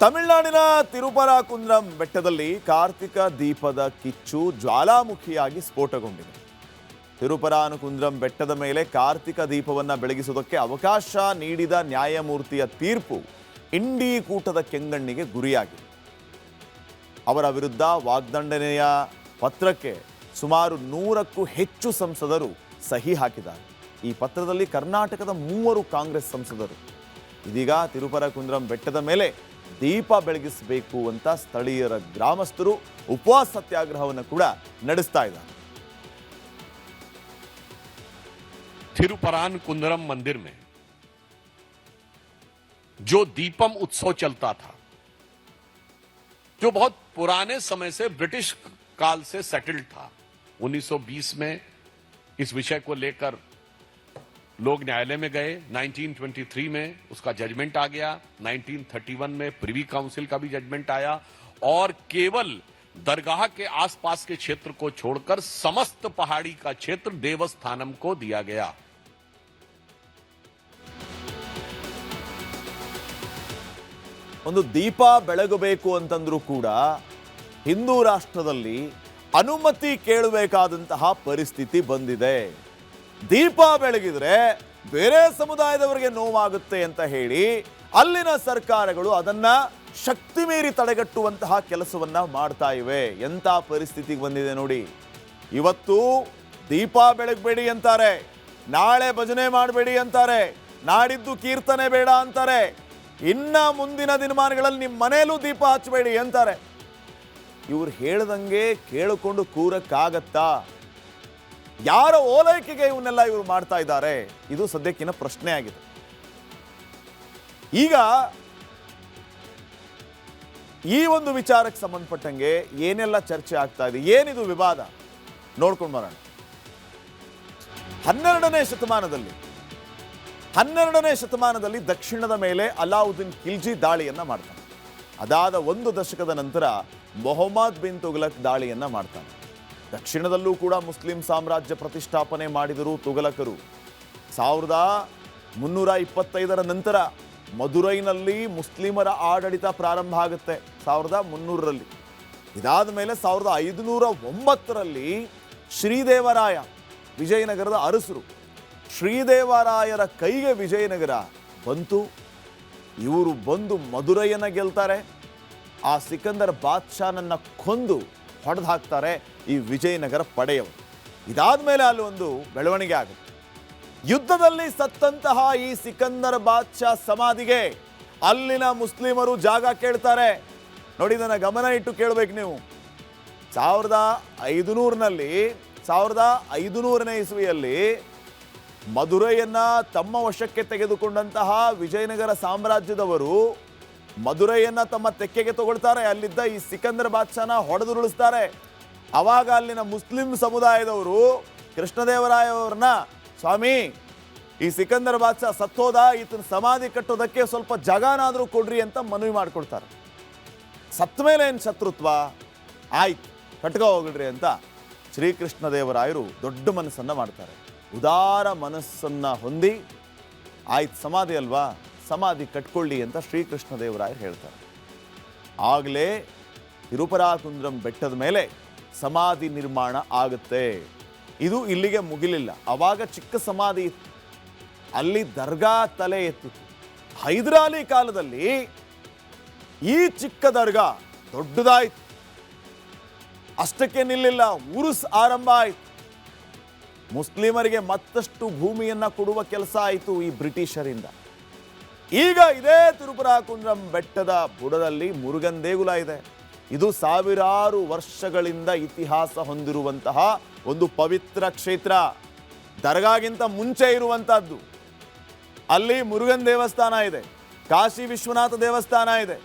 ತಮಿಳುನಾಡಿನ ತಿರುಪರಾಕುಂದ್ರಂ ಬೆಟ್ಟದಲ್ಲಿ ಕಾರ್ತಿಕ ದೀಪದ ಕಿಚ್ಚು ಜ್ವಾಲಾಮುಖಿಯಾಗಿ ಸ್ಫೋಟಗೊಂಡಿದೆ. ತಿರುಪರಾನುಕುಂದ್ರಂ ಬೆಟ್ಟದ ಮೇಲೆ ಕಾರ್ತಿಕ ದೀಪವನ್ನು ಬೆಳಗಿಸುವುದಕ್ಕೆ ಅವಕಾಶ ನೀಡಿದ ನ್ಯಾಯಮೂರ್ತಿಯ ತೀರ್ಪು ಇಂಡಿ ಕೂಟದ ಕೆಂಗಣ್ಣಿಗೆ ಗುರಿಯಾಗಿದೆ. ಅವರ ವಿರುದ್ಧ ವಾಗ್ದಂಡನೆಯ ಪತ್ರಕ್ಕೆ ಸುಮಾರು 100ಕ್ಕೂ ಹೆಚ್ಚು ಸಂಸದರು ಸಹಿ ಹಾಕಿದ್ದಾರೆ. ಈ ಪತ್ರದಲ್ಲಿ ಕರ್ನಾಟಕದ 3 ಕಾಂಗ್ರೆಸ್ ಸಂಸದರು ಇದೀಗ ತಿರುಪರಕುಂದ್ರಂ ಬೆಟ್ಟದ ಮೇಲೆ ದೀಪ ಬೆಳಗಿಸಬೇಕು ಅಂತ ಸ್ಥಳೀಯರ ಗ್ರಾಮಸ್ಥರು ಉಪವಾಸ ಸತ್ಯಾಗ್ರಹವನ್ನು ಕೂಡ ನಡೆಸ್ತಾ ಇದ್ದಾರೆ. थिरुपरानकुंद्रम मंदिर में जो दीपम उत्सव चलता था, जो बहुत पुराने समय से ब्रिटिश काल से सेटल्ड था, 1920 में इस विषय को लेकर लोग न्यायालय में गए. 1923 में उसका जजमेंट आ गया. 1931 में प्रिवी काउंसिल का भी जजमेंट आया और केवल दरगाह के आसपास के क्षेत्र को छोड़कर समस्त पहाड़ी का क्षेत्र देवस्थानम को दिया गया. ಒಂದು ದೀಪ ಬೆಳಗಬೇಕು ಅಂತಂದ್ರೂ ಕೂಡ ಹಿಂದೂ ರಾಷ್ಟ್ರದಲ್ಲಿ ಅನುಮತಿ ಕೇಳಬೇಕಾದಂತಹ ಪರಿಸ್ಥಿತಿ ಬಂದಿದೆ. ದೀಪ ಬೆಳಗಿದ್ರೆ ಬೇರೆ ಸಮುದಾಯದವರಿಗೆ ನೋವಾಗುತ್ತೆ ಅಂತ ಹೇಳಿ ಅಲ್ಲಿನ ಸರ್ಕಾರಗಳು ಅದನ್ನ ಶಕ್ತಿ ಮೀರಿ ತಡೆಗಟ್ಟುವಂತಹ ಕೆಲಸವನ್ನ ಮಾಡ್ತಾ ಇವೆ. ಎಂಥ ಪರಿಸ್ಥಿತಿಗೆ ಬಂದಿದೆ ನೋಡಿ. ಇವತ್ತು ದೀಪ ಬೆಳಗಬೇಡಿ ಅಂತಾರೆ, ನಾಳೆ ಭಜನೆ ಮಾಡಬೇಡಿ ಅಂತಾರೆ, ನಾಡಿದ್ದು ಕೀರ್ತನೆ ಬೇಡ ಅಂತಾರೆ, ಇನ್ನ ಮುಂದಿನ ದಿನಮಾನಗಳಲ್ಲಿ ನಿಮ್ಮ ಮನೆಯಲ್ಲೂ ದೀಪ ಹಚ್ಚಬೇಡಿ ಅಂತಾರೆ. ಇವ್ರು ಹೇಳ್ದಂಗೆ ಕೇಳಿಕೊಂಡು ಕೂರಕ್ಕಾಗತ್ತಾ? ಯಾರ ಓಲೈಕೆಗೆ ಇವನ್ನೆಲ್ಲ ಇವರು ಮಾಡ್ತಾ ಇದ್ದಾರೆ? ಇದು ಸದ್ಯಕ್ಕಿನ ಪ್ರಶ್ನೆ ಆಗಿದೆ. ಈಗ ಈ ಒಂದು ವಿಚಾರಕ್ಕೆ ಸಂಬಂಧಪಟ್ಟಂಗೆ ಏನೆಲ್ಲ ಚರ್ಚೆ ಆಗ್ತಾ ಇದೆ, ಏನಿದು ವಿವಾದ ನೋಡ್ಕೊಂಡು ಬರೋಣ. 12ನೇ ಶತಮಾನದಲ್ಲಿ ದಕ್ಷಿಣದ ಮೇಲೆ ಅಲಾವುದ್ದೀನ್ ಖಿಲ್ಜಿ ದಾಳಿಯನ್ನ ಮಾಡ್ತಾನೆ. ಅದಾದ 1 ದಶಕದ ನಂತರ ಮೊಹಮ್ಮದ್ ಬಿನ್ ತುಘಲಕ್ ದಾಳಿಯನ್ನ ಮಾಡ್ತಾನೆ. ದಕ್ಷಿಣದಲ್ಲೂ ಕೂಡ ಮುಸ್ಲಿಂ ಸಾಮ್ರಾಜ್ಯ ಪ್ರತಿಷ್ಠಾಪನೆ ಮಾಡಿದರು ತುಘಲಕರು. 1325ರ ನಂತರ ಮದುರೈನಲ್ಲಿ ಮುಸ್ಲಿಮರ ಆಡಳಿತ ಪ್ರಾರಂಭ ಆಗುತ್ತೆ 1300ರಲ್ಲಿ. ಇದಾದ ಮೇಲೆ 1509ರಲ್ಲಿ ಶ್ರೀದೇವರಾಯ, ವಿಜಯನಗರದ ಅರಸರು, ಶ್ರೀದೇವರಾಯರ ಕೈಗೆ ವಿಜಯನಗರ ಬಂತು. ಇವರು ಬಂದು ಮದುರೈಯನ್ನ ಗೆಲ್ತಾರೆ. ಆ ಸಿಕಂದರ್ ಬಾದ್ಶಾನನ್ನ ಕೊಂದು ಹೊಡೆದು ಹಾಕ್ತಾರೆ ಈ ವಿಜಯನಗರ ಪಡೆಯವರು. ಇದಾದ ಮೇಲೆ ಅಲ್ಲಿ ಒಂದು ಬೆಳವಣಿಗೆ ಆಗುತ್ತೆ. ಯುದ್ಧದಲ್ಲಿ ಸತ್ತಂತಹ ಈ ಸಿಕಂದರ್ ಬಾದ್ಶಾ ಸಮಾಧಿಗೆ ಅಲ್ಲಿನ ಮುಸ್ಲಿಮರು ಜಾಗ ಕೇಳ್ತಾರೆ. ನೋಡಿ, ಇದನ್ನ ಗಮನ ಇಟ್ಟು ಕೇಳಬೇಕು ನೀವು. 1500ನೇ ಇಸ್ವಿಯಲ್ಲಿ ಮದುರೈಯನ್ನ ತಮ್ಮ ವಶಕ್ಕೆ ತೆಗೆದುಕೊಂಡಂತಹ ವಿಜಯನಗರ ಸಾಮ್ರಾಜ್ಯದವರು ಮದುರೈಯನ್ನ ತಮ್ಮ ತೆಕ್ಕೆಗೆ ತಗೊಳ್ತಾರೆ. ಅಲ್ಲಿದ್ದ ಈ ಸಿಕಂದರ್ ಬಾದ್ಶಾನ ಹೊಡೆದುರುಳಿಸ್ತಾರೆ. ಅವಾಗ ಅಲ್ಲಿನ ಮುಸ್ಲಿಂ ಸಮುದಾಯದವರು ಕೃಷ್ಣದೇವರಾಯ ಅವರನ್ನ, ಸ್ವಾಮಿ, ಈ ಸಿಕಂದರ್ ಬಾದ್ಶಾ ಸತ್ತೋದ, ಈತನ ಸಮಾಧಿ ಕಟ್ಟೋದಕ್ಕೆ ಸ್ವಲ್ಪ ಜಾಗನಾದರೂ ಕೊಡ್ರಿ ಅಂತ ಮನವಿ ಮಾಡಿಕೊಡ್ತಾರೆ. ಸತ್ತ ಮೇಲೆ ಏನು ಶತ್ರುತ್ವ? ಆಯ್ತು, ಕಟ್ಕೊ ಹೋಗ್ರಿ ಅಂತ ಶ್ರೀಕೃಷ್ಣದೇವರಾಯರು ದೊಡ್ಡ ಮನಸ್ಸನ್ನ ಮಾಡ್ತಾರೆ. ಉದಾರ ಮನಸ್ಸನ್ನ ಹೊಂದಿ, ಆಯ್ತು ಸಮಾಧಿ ಅಲ್ವಾ, ಸಮಾಧಿ ಕಟ್ಕೊಳ್ಳಿ ಅಂತ ಶ್ರೀಕೃಷ್ಣದೇವರಾಯರು ಹೇಳ್ತಾರೆ. ಆಗಲೇ ತಿರುಪರಾಕುಂದ್ರಂ ಬೆಟ್ಟದ ಮೇಲೆ ಸಮಾಧಿ ನಿರ್ಮಾಣ ಆಗುತ್ತೆ. ಇದು ಇಲ್ಲಿಗೆ ಮುಗಿಲಿಲ್ಲ. ಅವಾಗ ಚಿಕ್ಕ ಸಮಾಧಿ ಇತ್ತು, ಅಲ್ಲಿ ದರ್ಗಾ ತಲೆ ಎತ್ತಿತ್ತು. ಹೈದರಾಲಿ ಕಾಲದಲ್ಲಿ ಈ ಚಿಕ್ಕ ದರ್ಗಾ ದೊಡ್ಡದಾಯ್ತು. ಅಷ್ಟಕ್ಕೆ ನಿಲ್ಲಿಲ್ಲ, ಉರುಸ್ ಆರಂಭ ಆಯಿತು. ಮುಸ್ಲಿಮರಿಗೆ ಮತ್ತಷ್ಟು ಭೂಮಿಯನ್ನ ಕೊಡುವ ಕೆಲಸ ಆಯಿತು ಈ ಬ್ರಿಟಿಷರಿಂದ. ಈಗ ಇದೇ ತಿರುಪರಾಕುಂದ್ರಂ ಬೆಟ್ಟದ ಬುಡದಲ್ಲಿ ಮುರುಗನ್ ದೇಗುಲ ಇದೆ. ಇದು ಸಾವಿರಾರು ವರ್ಷಗಳಿಂದ ಇತಿಹಾಸ ಹೊಂದಿರುವಂತಹ ಒಂದು ಪವಿತ್ರ ಕ್ಷೇತ್ರ. ದರ್ಗಾಗಿಂತ ಮುಂಚೆ ಇರುವಂತಹದ್ದು. ಅಲ್ಲಿ ಮುರುಗನ್ ದೇವಸ್ಥಾನ ಇದೆ, ಕಾಶಿ ವಿಶ್ವನಾಥ ದೇವಸ್ಥಾನ ಇದೆ,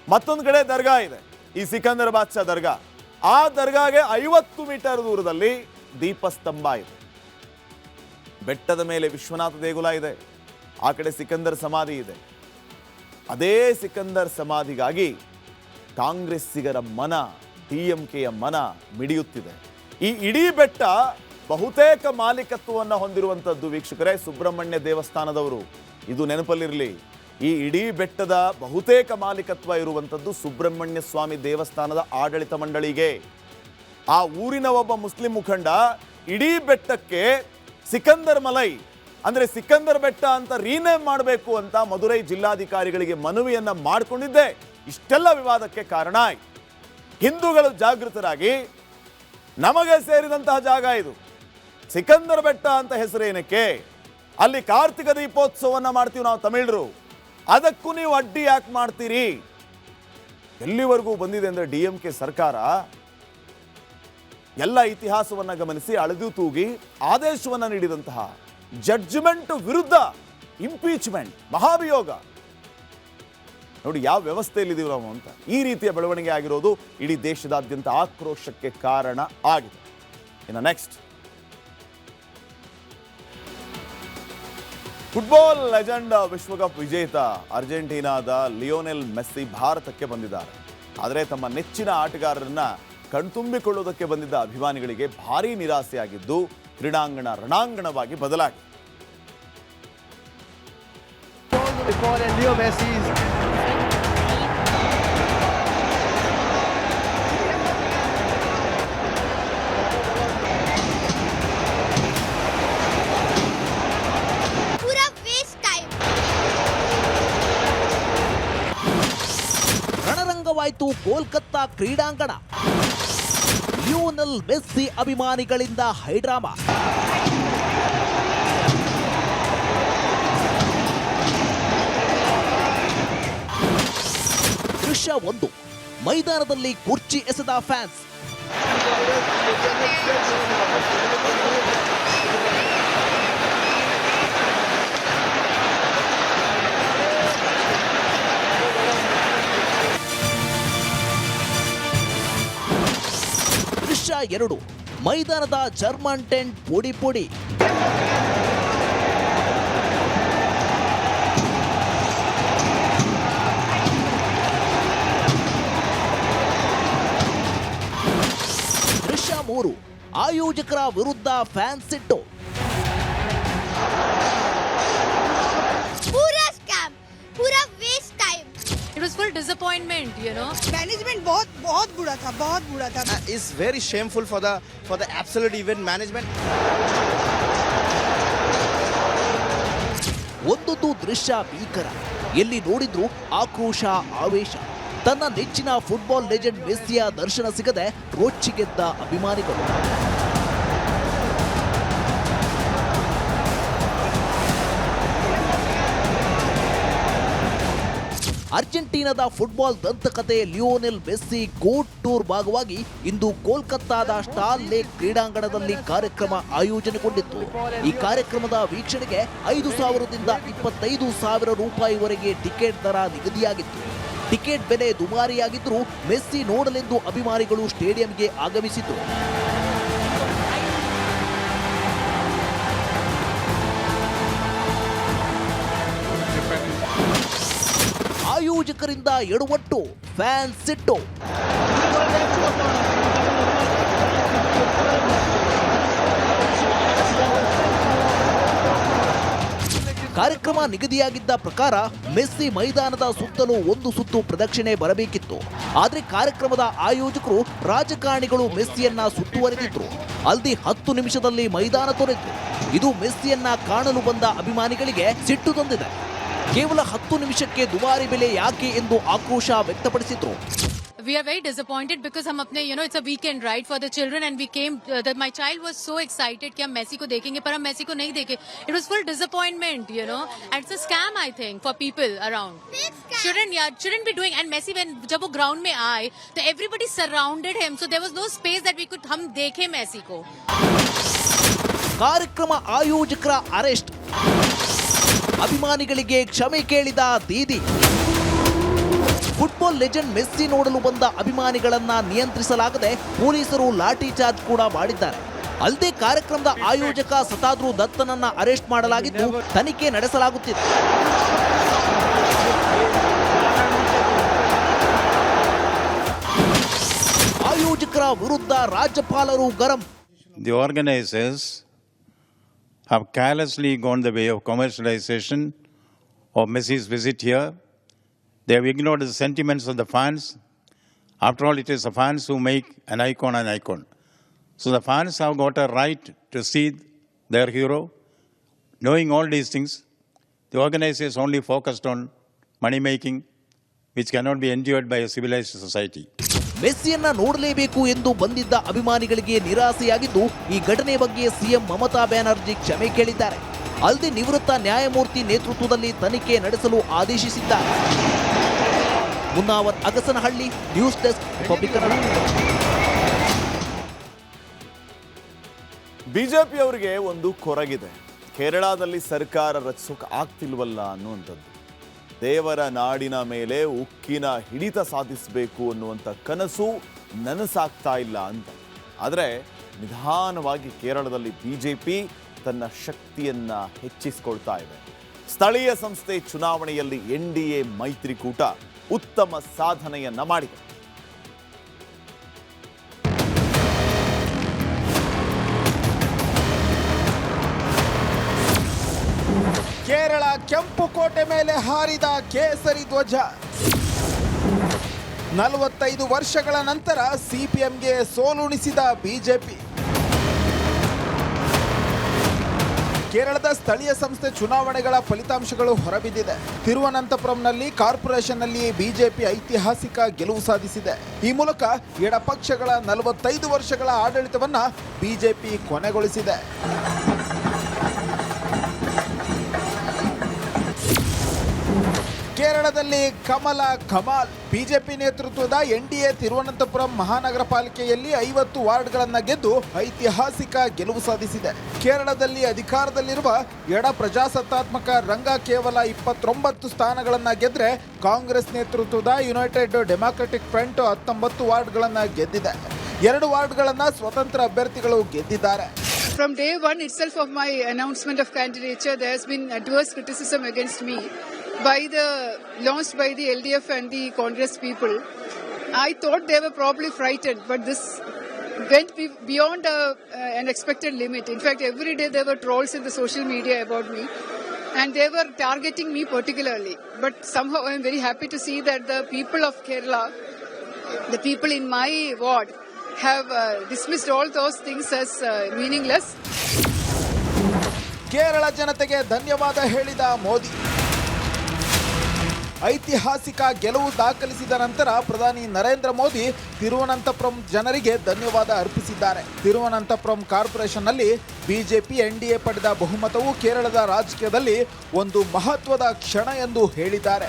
ಮತ್ತೊಂದು ಕಡೆ ದರ್ಗಾ ಇದೆ, ಈ ಸಿಕಂದರ್ ಬಾದ್ಶಾ ದರ್ಗಾ. ಆ ದರ್ಗಾಗೆ 50 ಮೀಟರ್ ದೂರದಲ್ಲಿ ದೀಪಸ್ತಂಭ ಇದೆ. ಬೆಟ್ಟದ ಮೇಲೆ ವಿಶ್ವನಾಥ ದೇಗುಲ ಇದೆ, ಆ ಕಡೆ ಸಿಕಂದರ್ ಸಮಾಧಿ ಇದೆ. ಅದೇ ಸಿಕಂದರ್ ಸಮಾಧಿಗಾಗಿ ಕಾಂಗ್ರೆಸ್ಸಿಗರ ಮನ, DMKಯ ಮನ ಮಿಡಿಯುತ್ತಿದೆ. ಈ ಇಡೀ ಬೆಟ್ಟ ಬಹುತೇಕ ಮಾಲೀಕತ್ವವನ್ನು ಹೊಂದಿರುವಂಥದ್ದು ವೀಕ್ಷಕರೇ ಸುಬ್ರಹ್ಮಣ್ಯ ದೇವಸ್ಥಾನದವರು. ಇದು ನೆನಪಲ್ಲಿರಲಿ. ಈ ಇಡೀ ಬೆಟ್ಟದ ಬಹುತೇಕ ಮಾಲೀಕತ್ವ ಇರುವಂಥದ್ದು ಸುಬ್ರಹ್ಮಣ್ಯ ಸ್ವಾಮಿ ದೇವಸ್ಥಾನದ ಆಡಳಿತ ಮಂಡಳಿಗೆ. ಆ ಊರಿನ ಒಬ್ಬ ಮುಸ್ಲಿಂ ಮುಖಂಡ ಇಡೀ ಬೆಟ್ಟಕ್ಕೆ ಸಿಕಂದರ್ ಮಲೈ ಅಂದ್ರೆ ಸಿಕಂದರ್ ಬೆಟ್ಟ ಅಂತ ರೀನೇಮ್ ಮಾಡಬೇಕು ಅಂತ ಮದುರೈ ಜಿಲ್ಲಾಧಿಕಾರಿಗಳಿಗೆ ಮನವಿಯನ್ನ ಮಾಡಿಕೊಂಡಿದ್ದೆ ಇಷ್ಟೆಲ್ಲ ವಿವಾದಕ್ಕೆ ಕಾರಣ ಆಯ್ತು. ಹಿಂದೂಗಳು ಜಾಗೃತರಾಗಿ ನಮಗೆ ಸೇರಿದಂತಹ ಜಾಗ ಇದು, ಸಿಕಂದರ್ ಬೆಟ್ಟ ಅಂತ ಹೆಸರೇನಕ್ಕೆ, ಅಲ್ಲಿ ಕಾರ್ತಿಕ ದೀಪೋತ್ಸವನ್ನ ಮಾಡ್ತೀವಿ ನಾವು ತಮಿಳರು, ಅದಕ್ಕೂ ನೀವು ಅಡ್ಡಿ ಯಾಕೆ ಮಾಡ್ತೀರಿ? ಎಲ್ಲಿವರೆಗೂ ಬಂದಿದೆ ಅಂದ್ರೆ DMK ಸರ್ಕಾರ ಎಲ್ಲ ಇತಿಹಾಸವನ್ನ ಗಮನಿಸಿ ಅಳೆದು ತೂಗಿ ಆದೇಶವನ್ನ ನೀಡಿದಂತಹ ಜಡ್ಜ್ಮೆಂಟ್ ವಿರುದ್ಧ ಇಂಪೀಚ್ಮೆಂಟ್, ಮಹಾಭಿಯೋಗ. ನೋಡಿ ಯಾವ ವ್ಯವಸ್ಥೆಯಲ್ಲಿದ್ದೀವಿ ನಾವು ಅಂತ. ಈ ರೀತಿಯ ಬೆಳವಣಿಗೆ ಆಗಿರೋದು ಇಡೀ ದೇಶದಾದ್ಯಂತ ಆಕ್ರೋಶಕ್ಕೆ ಕಾರಣ ಆಗಿದೆ. ಇನ್ನು ನೆಕ್ಸ್ಟ್, ಫುಟ್ಬಾಲ್ ಲೆಜೆಂಡ್ ವಿಶ್ವಕಪ್ ವಿಜೇತ ಅರ್ಜೆಂಟೀನಾದ ಲಿಯೋನೆಲ್ ಮೆಸ್ಸಿ ಭಾರತಕ್ಕೆ ಬಂದಿದ್ದಾರೆ. ಆದರೆ ತಮ್ಮ ನೆಚ್ಚಿನ ಆಟಗಾರರನ್ನ ಕಣ್ತುಂಬಿಕೊಳ್ಳುವುದಕ್ಕೆ ಬಂದಿದ್ದ ಅಭಿಮಾನಿಗಳಿಗೆ ಭಾರೀ ನಿರಾಸೆಯಾಗಿದ್ದು ಕ್ರೀಡಾಂಗಣ ರಣಾಂಗಣವಾಗಿ ಬದಲಾಗಿದೆ. ರಣರಂಗವಾಯಿತು ಕೋಲ್ಕತ್ತಾ ಕ್ರೀಡಾಂಗಣ. ಲಿಯೋನೆಲ್ ಮೆಸ್ಸಿ ಅಭಿಮಾನಿಗಳಿಂದ ಹೈಡ್ರಾಮಾ. ದೃಶ್ಯ 1, ಮೈದಾನದಲ್ಲಿ ಕುರ್ಚಿ ಎಸೆದ ಫ್ಯಾನ್ಸ್. ದೃಶ್ಯ 2, ಮೈದಾನದ ಜರ್ಮನ್ ಟೆಂಟ್ ಪುಡಿ ಪುಡಿ. ದೃಶ್ಯ 3, ಆಯೋಜಕರ ವಿರುದ್ಧ ಫ್ಯಾನ್ಸ್ ಸಿಟ್ಟು. It was full disappointment, you know. Management बहुत बुरा था. It's very shameful for the absolute event management. ಒಂದೊಂದು ದೃಶ್ಯ ಭೀಕರ, ಎಲ್ಲಿ ನೋಡಿದ್ರು ಆಕ್ರೋಶ, ಆವೇಶ. ತನ್ನ ನೆಚ್ಚಿನ ಫುಟ್ಬಾಲ್ ಲೆಜೆಂಡ್ ಮೆಸ್ಸಿಯ ದರ್ಶನ ಸಿಗದೆ ರೊಚ್ಚಿಗೆದ್ದ ಅಭಿಮಾನಿಗಳು. ಅರ್ಜೆಂಟೀನಾದ ಫುಟ್ಬಾಲ್ ದಂತಕತೆ ಲಿಯೋನೆಲ್ ಮೆಸ್ಸಿ ಗೋಟ್ ಟೂರ್ ಭಾಗವಾಗಿ ಇಂದು ಕೋಲ್ಕತ್ತಾದ ಸ್ಟಾರ್ ಲೇಕ್ ಕ್ರೀಡಾಂಗಣದಲ್ಲಿ ಕಾರ್ಯಕ್ರಮ ಆಯೋಜನೆಗೊಂಡಿತ್ತು. ಈ ಕಾರ್ಯಕ್ರಮದ ವೀಕ್ಷಣೆಗೆ 5,000 ದಿಂದ 25,000 ರೂಪಾಯಿವರೆಗೆ ಟಿಕೆಟ್ ದರ ನಿಗದಿಯಾಗಿತ್ತು. ಟಿಕೆಟ್ ಬೆಲೆ ದುಬಾರಿಯಾಗಿದ್ದರೂ ಮೆಸ್ಸಿ ನೋಡಲೆಂದು ಅಭಿಮಾನಿಗಳು ಸ್ಟೇಡಿಯಂಗೆ ಆಗಮಿಸಿದ್ರು. ಆಯೋಜಕರಿಂದ ಎಡವಟ್ಟು, ಫ್ಯಾನ್ಸ್ ಸಿಟ್ಟು. ಕಾರ್ಯಕ್ರಮ ನಿಗದಿಯಾಗಿದ್ದ ಪ್ರಕಾರ ಮೆಸ್ಸಿ ಮೈದಾನದ ಸುತ್ತಲೂ ಒಂದು ಸುತ್ತು ಪ್ರದಕ್ಷಿಣೆ ಬರಬೇಕಿತ್ತು. ಆದರೆ ಕಾರ್ಯಕ್ರಮದ ಆಯೋಜಕರು ರಾಜಕಾರಣಿಗಳು ಮೆಸ್ಸಿಯನ್ನ ಸುತ್ತುವರೆದಿದ್ರು. ಅಲ್ದಿ 10 ನಿಮಿಷದಲ್ಲಿ ಮೈದಾನ ತೊರೆದ್ರು. ಇದು ಮೆಸ್ಸಿಯನ್ನ ಕಾಣಲು ಬಂದ ಅಭಿಮಾನಿಗಳಿಗೆ ಸಿಟ್ಟು ತಂದಿದೆ. ಕೇವಲ 10 ನಿಮಿಷಕ್ಕೆ ದುಬಾರಿ ಬೆಲೆ ಯಾಕೆ ಎಂದು ಆಕ್ರೋಶ ವ್ಯಕ್ತಪಡಿಸಿದ್ರು. We are very disappointed because हम अपने it's a weekend right for the children and we came that my child was so excited कि हम मेसी को देखेंगे पर हम मेसी को नहीं देखे. It was full disappointment, and it's a scam I think for people around. Shouldn't be doing. And Messi when जब वो ground में आए तो everybody surrounded him so there was no space that we could हम देखे Messi को. ಕಾರ್ಯಕ್ರಮ ಆಯೋಜಕರ arrest. ಅಭಿಮಾನಿಗಳಿಗೆ ಕ್ಷಮೆ ಕೇಳಿದ ದೀದಿ. ಫುಟ್ಬಾಲ್ ಲೆಜೆಂಡ್ ಮೆಸ್ಸಿ ನೋಡಲು ಬಂದ ಅಭಿಮಾನಿಗಳನ್ನ ನಿಯಂತ್ರಿಸಲಾಗದೆ ಪೊಲೀಸರು ಲಾಠಿ ಚಾರ್ಜ್ ಕೂಡ ಮಾಡಿದ್ದಾರೆ. ಅಲ್ಲದೆ ಕಾರ್ಯಕ್ರಮದ ಆಯೋಜಕ ಸತಾದ್ರು ದತ್ತನನ್ನ ಅರೆಸ್ಟ್ ಮಾಡಲಾಗಿದ್ದು ತನಿಖೆ ನಡೆಸಲಾಗುತ್ತಿದೆ. ಆಯೋಜಕರ ವಿರುದ್ಧ ರಾಜ್ಯಪಾಲರು ಗರಂ. The organizers have carelessly gone the way of commercialization of Messi's visit here. They have ignored the sentiments of the fans. After all, it is the fans who make an icon an icon. So the fans have got a right to see their hero, knowing all these things, the organizers only focused on money making, which cannot be endured by a civilized society. ಮೆಸ್ಸಿಯನ್ನ ನೋಡಲೇಬೇಕು ಎಂದು ಬಂದಿದ್ದ ಅಭಿಮಾನಿಗಳಿಗೆ ನಿರಾಸೆಯಾಗಿದ್ದು, ಈ ಘಟನೆ ಬಗ್ಗೆ CM Mamata Banerjee ಕ್ಷಮೆ ಕೇಳಿದ್ದಾರೆ. ಅಲ್ಲದೆ ನಿವೃತ್ತ ನ್ಯಾಯಮೂರ್ತಿ ನೇತೃತ್ವದಲ್ಲಿ ತನಿಖೆ ನಡೆಸಲು ಆದೇಶಿಸಿದ್ದಾರೆ. ಮುನ್ನಾವರ್ Agasanahalli, news desk, Republic Kannada. ಬಿಜೆಪಿಯವರಿಗೆ ಒಂದು ಕೊರಗಿದೆ. ಕೇರಳದಲ್ಲಿ ಸರ್ಕಾರ ರಚಿಸೋಕೆ ಆಗ್ತಿಲ್ವಲ್ಲ ಅನ್ನುವಂಥದ್ದು. ದೇವರ ನಾಡಿನ ಮೇಲೆ ಉಕ್ಕಿನ ಹಿಡಿತ ಸಾಧಿಸಬೇಕು ಅನ್ನುವಂಥ ಕನಸು ನನಸಾಗ್ತಾ ಇಲ್ಲ ಅಂತ. ಆದರೆ ನಿಧಾನವಾಗಿ ಕೇರಳದಲ್ಲಿ ಬಿಜೆಪಿ ತನ್ನ ಶಕ್ತಿಯನ್ನ ಹೆಚ್ಚಿಸಿಕೊಳ್ತಾ ಇದೆ. ಸ್ಥಳೀಯ ಸಂಸ್ಥೆ ಚುನಾವಣೆಯಲ್ಲಿ ಎನ್ಡಿಎ ಮೈತ್ರಿಕೂಟ ಉತ್ತಮ ಸಾಧನೆಯನ್ನ ಮಾಡಿದೆ. ಕೇರಳ ಕೆಂಪು ಕೋಟೆ ಮೇಲೆ ಹಾರಿದ ಕೇಸರಿ ಧ್ವಜ. 45 ವರ್ಷಗಳ ನಂತರ ಸಿಪಿಎಂಗೆ ಸೋಲುಣಿಸಿದ ಬಿಜೆಪಿ. ಕೇರಳದ ಸ್ಥಳೀಯ ಸಂಸ್ಥೆ ಚುನಾವಣೆಗಳ ಫಲಿತಾಂಶಗಳು ಹೊರಬಿದ್ದಿದೆ. ತಿರುವನಂತಪುರಂನಲ್ಲಿ ಕಾರ್ಪೊರೇಷನ್ನಲ್ಲಿ ಬಿಜೆಪಿ ಐತಿಹಾಸಿಕ ಗೆಲುವು ಸಾಧಿಸಿದೆ. ಈ ಮೂಲಕ ಎಡಪಕ್ಷಗಳ 45 ವರ್ಷಗಳ ಆಡಳಿತವನ್ನ ಬಿಜೆಪಿ ಕೊನೆಗೊಳಿಸಿದೆ. ಕೇರಳದಲ್ಲಿ ಕಮಲ ಕಮಾಲ್. ಬಿಜೆಪಿ ನೇತೃತ್ವದ ಎನ್ಡಿಎ ತಿರುವನಂತಪುರಂ ಮಹಾನಗರ ಪಾಲಿಕೆಯಲ್ಲಿ 50 ವಾರ್ಡ್ಗಳನ್ನು ಗೆದ್ದು ಐತಿಹಾಸಿಕ ಗೆಲುವು ಸಾಧಿಸಿದೆ. ಕೇರಳದಲ್ಲಿ ಅಧಿಕಾರದಲ್ಲಿರುವ ಎಡ ಪ್ರಜಾಸತ್ತಾತ್ಮಕ ರಂಗ ಕೇವಲ 29 ಸ್ಥಾನಗಳನ್ನು ಗೆದ್ರೆ, ಕಾಂಗ್ರೆಸ್ ನೇತೃತ್ವದ ಯುನೈಟೆಡ್ ಡೆಮಾಕ್ರೆಟಿಕ್ ಫ್ರಂಟ್ 19 ವಾರ್ಡ್ಗಳನ್ನು ಗೆದ್ದಿದೆ. 2 ವಾರ್ಡ್ಗಳನ್ನು ಸ್ವತಂತ್ರ ಅಭ್ಯರ್ಥಿಗಳು ಗೆದ್ದಿದ್ದಾರೆ. From day one itself of my announcement of candidature, there has been adverse criticism against me launched by the LDF and the Congress people. I thought they were probably frightened, but this went beyond an expected limit. In fact, every day there were trolls in the social media about me, and they were targeting me particularly. But somehow I am very happy to see that the people of Kerala, the people in my ward, have dismissed all those things as meaningless. Kerala ಜನತೆಗೆ ಧನ್ಯವಾದ ಹೇಳಿದ ಮೋದಿ. ಐತಿಹಾಸಿಕ ಗೆಲುವು ದಾಖಲಿಸಿದ ನಂತರ ಪ್ರಧಾನಿ ನರೇಂದ್ರ ಮೋದಿ ತಿರುವನಂತಪುರಂ ಜನರಿಗೆ ಧನ್ಯವಾದ ಅರ್ಪಿಸಿದ್ದಾರೆ. ತಿರುವನಂತಪುರಂ ಕಾರ್ಪೊರೇಷನ್ನಲ್ಲಿ ಬಿಜೆಪಿ ಎನ್ಡಿಎ ಪಡೆದ ಬಹುಮತವು ಕೇರಳದ ರಾಜಕೀಯದಲ್ಲಿ ಒಂದು ಮಹತ್ವದ ಕ್ಷಣ ಎಂದು ಹೇಳಿದ್ದಾರೆ.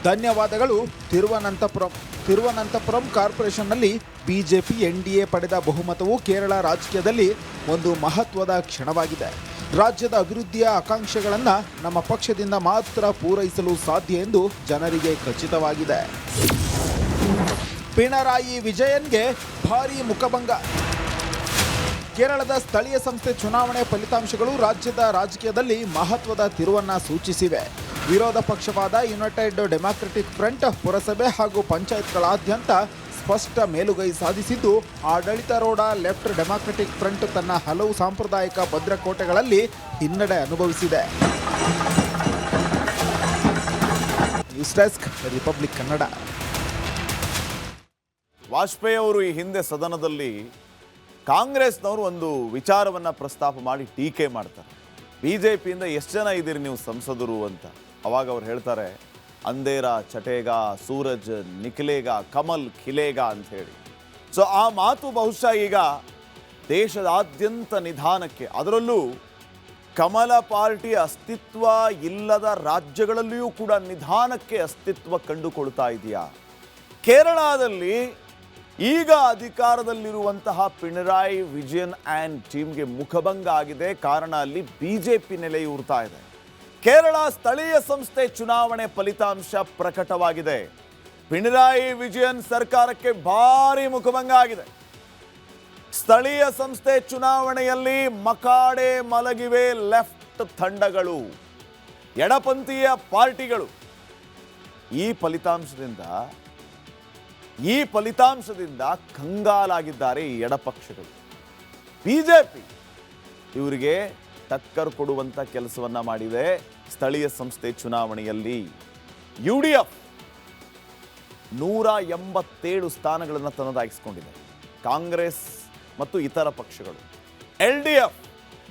ಧನ್ಯವಾದಗಳು ತಿರುವನಂತಪುರಂ ಕಾರ್ಪೊರೇಷನ್ನಲ್ಲಿ ಬಿಜೆಪಿ ಎನ್ಡಿಎ ಪಡೆದ ಬಹುಮತವು ಕೇರಳ ರಾಜಕೀಯದಲ್ಲಿ ಒಂದು ಮಹತ್ವದ ಕ್ಷಣವಾಗಿದೆ. ರಾಜ್ಯದ ಅಭಿವೃದ್ಧಿಯ ಆಕಾಂಕ್ಷೆಗಳನ್ನು ನಮ್ಮ ಪಕ್ಷದಿಂದ ಮಾತ್ರ ಪೂರೈಸಲು ಸಾಧ್ಯ ಎಂದು ಜನರಿಗೆ ಖಚಿತವಾಗಿದೆ. ಪಿಣರಾಯಿ ವಿಜಯನ್ಗೆ ಭಾರೀ ಮುಖಭಂಗ. ಕೇರಳದ ಸ್ಥಳೀಯ ಸಂಸ್ಥೆ ಚುನಾವಣೆ ಫಲಿತಾಂಶಗಳು ರಾಜ್ಯದ ರಾಜಕೀಯದಲ್ಲಿ ಮಹತ್ವದ ತಿರುವನ್ನ ಸೂಚಿಸಿವೆ. ವಿರೋಧ ಪಕ್ಷವಾದ ಯುನೈಟೆಡ್ ಡೆಮಾಕ್ರೆಟಿಕ್ ಫ್ರಂಟ್ ಪುರಸಭೆ ಹಾಗೂ ಪಂಚಾಯತ್ಗಳಾದ್ಯಂತ ಸ್ಪಷ್ಟ ಮೇಲುಗೈ ಸಾಧಿಸಿದ್ದು, ಆಡಳಿತಾರೂಢ ಲೆಫ್ಟ್ ಡೆಮಾಕ್ರೆಟಿಕ್ ಫ್ರಂಟ್ ತನ್ನ ಹಲವು ಸಾಂಪ್ರದಾಯಿಕ ಭದ್ರಕೋಟೆಗಳಲ್ಲಿ ಹಿನ್ನಡೆ ಅನುಭವಿಸಿದೆ. News desk, Republic Kannada. Vajpayee ಅವರು ಈ ಹಿಂದೆ ಸದನದಲ್ಲಿ ಕಾಂಗ್ರೆಸ್ನವರು ಒಂದು ವಿಚಾರವನ್ನ ಪ್ರಸ್ತಾಪ ಮಾಡಿ ಟೀಕೆ ಮಾಡ್ತಾರೆ. ಬಿಜೆಪಿಯಿಂದ ಎಷ್ಟು ಜನ ಇದ್ದೀರಿ ನೀವು ಸಂಸದರು ಅಂತ. ಅವಾಗ ಅವ್ರು ಹೇಳ್ತಾರೆ, ಅಂಧೇರ ಚಟೇಗ, ಸೂರಜ್ ನಿಖಲೇಗ, ಕಮಲ್ ಖಿಲೇಗ ಅಂತ ಹೇಳಿ. ಸೊ ಆ ಮಾತು ಬಹುಶಃ ಈಗ ದೇಶದಾದ್ಯಂತ ನಿಧಾನಕ್ಕೆ, ಅದರಲ್ಲೂ ಕಮಲ ಪಾರ್ಟಿ ಅಸ್ತಿತ್ವ ಇಲ್ಲದ ರಾಜ್ಯಗಳಲ್ಲಿಯೂ ಕೂಡ ನಿಧಾನಕ್ಕೆ ಅಸ್ತಿತ್ವ ಕಂಡುಕೊಳ್ತಾ ಇದೆಯಾ? ಕೇರಳದಲ್ಲಿ ಈಗ ಅಧಿಕಾರದಲ್ಲಿರುವಂತಹ ಪಿಣರಾಯಿ ವಿಜಯನ್ ಆ್ಯಂಡ್ ಟೀಮ್ಗೆ ಮುಖಭಂಗ ಆಗಿದೆ. ಕಾರಣ ಅಲ್ಲಿ ಬಿಜೆಪಿ ನೆಲೆಯೂರ್ತಾ ಇದೆ. ಕೇರಳ ಸ್ಥಳೀಯ ಸಂಸ್ಥೆ ಚುನಾವಣೆ ಫಲಿತಾಂಶ ಪ್ರಕಟವಾಗಿದೆ. ಪಿಣರಾಯಿ ವಿಜಯನ್ ಸರ್ಕಾರಕ್ಕೆ ಭಾರಿ ಮುಖಭಂಗ ಆಗಿದೆ. ಸ್ಥಳೀಯ ಸಂಸ್ಥೆ ಚುನಾವಣೆಯಲ್ಲಿ ಮಕಾಡೆ ಮಲಗಿವೆ ಲೆಫ್ಟ್ ತಂಡಗಳು, ಎಡಪಂಥೀಯ ಪಾರ್ಟಿಗಳು. ಈ ಫಲಿತಾಂಶದಿಂದ ಕಂಗಾಲಾಗಿದ್ದಾರೆ ಈ ಎಡಪಕ್ಷಗಳು. ಬಿಜೆಪಿ ಇವರಿಗೆ ಟಕ್ಕರ್ ಕೊಡುವಂತ ಕೆಲಸವನ್ನ ಮಾಡಿದೆ. ಸ್ಥಳೀಯ ಸಂಸ್ಥೆ ಚುನಾವಣೆಯಲ್ಲಿ ಯುಡಿಎಫ್ 187 ಸ್ಥಾನಗಳನ್ನು ತನ್ನದಾಗಿಸಿಕೊಂಡಿದೆ. ಕಾಂಗ್ರೆಸ್ ಮತ್ತು ಇತರ ಪಕ್ಷಗಳು. ಎಲ್ಡಿಎಫ್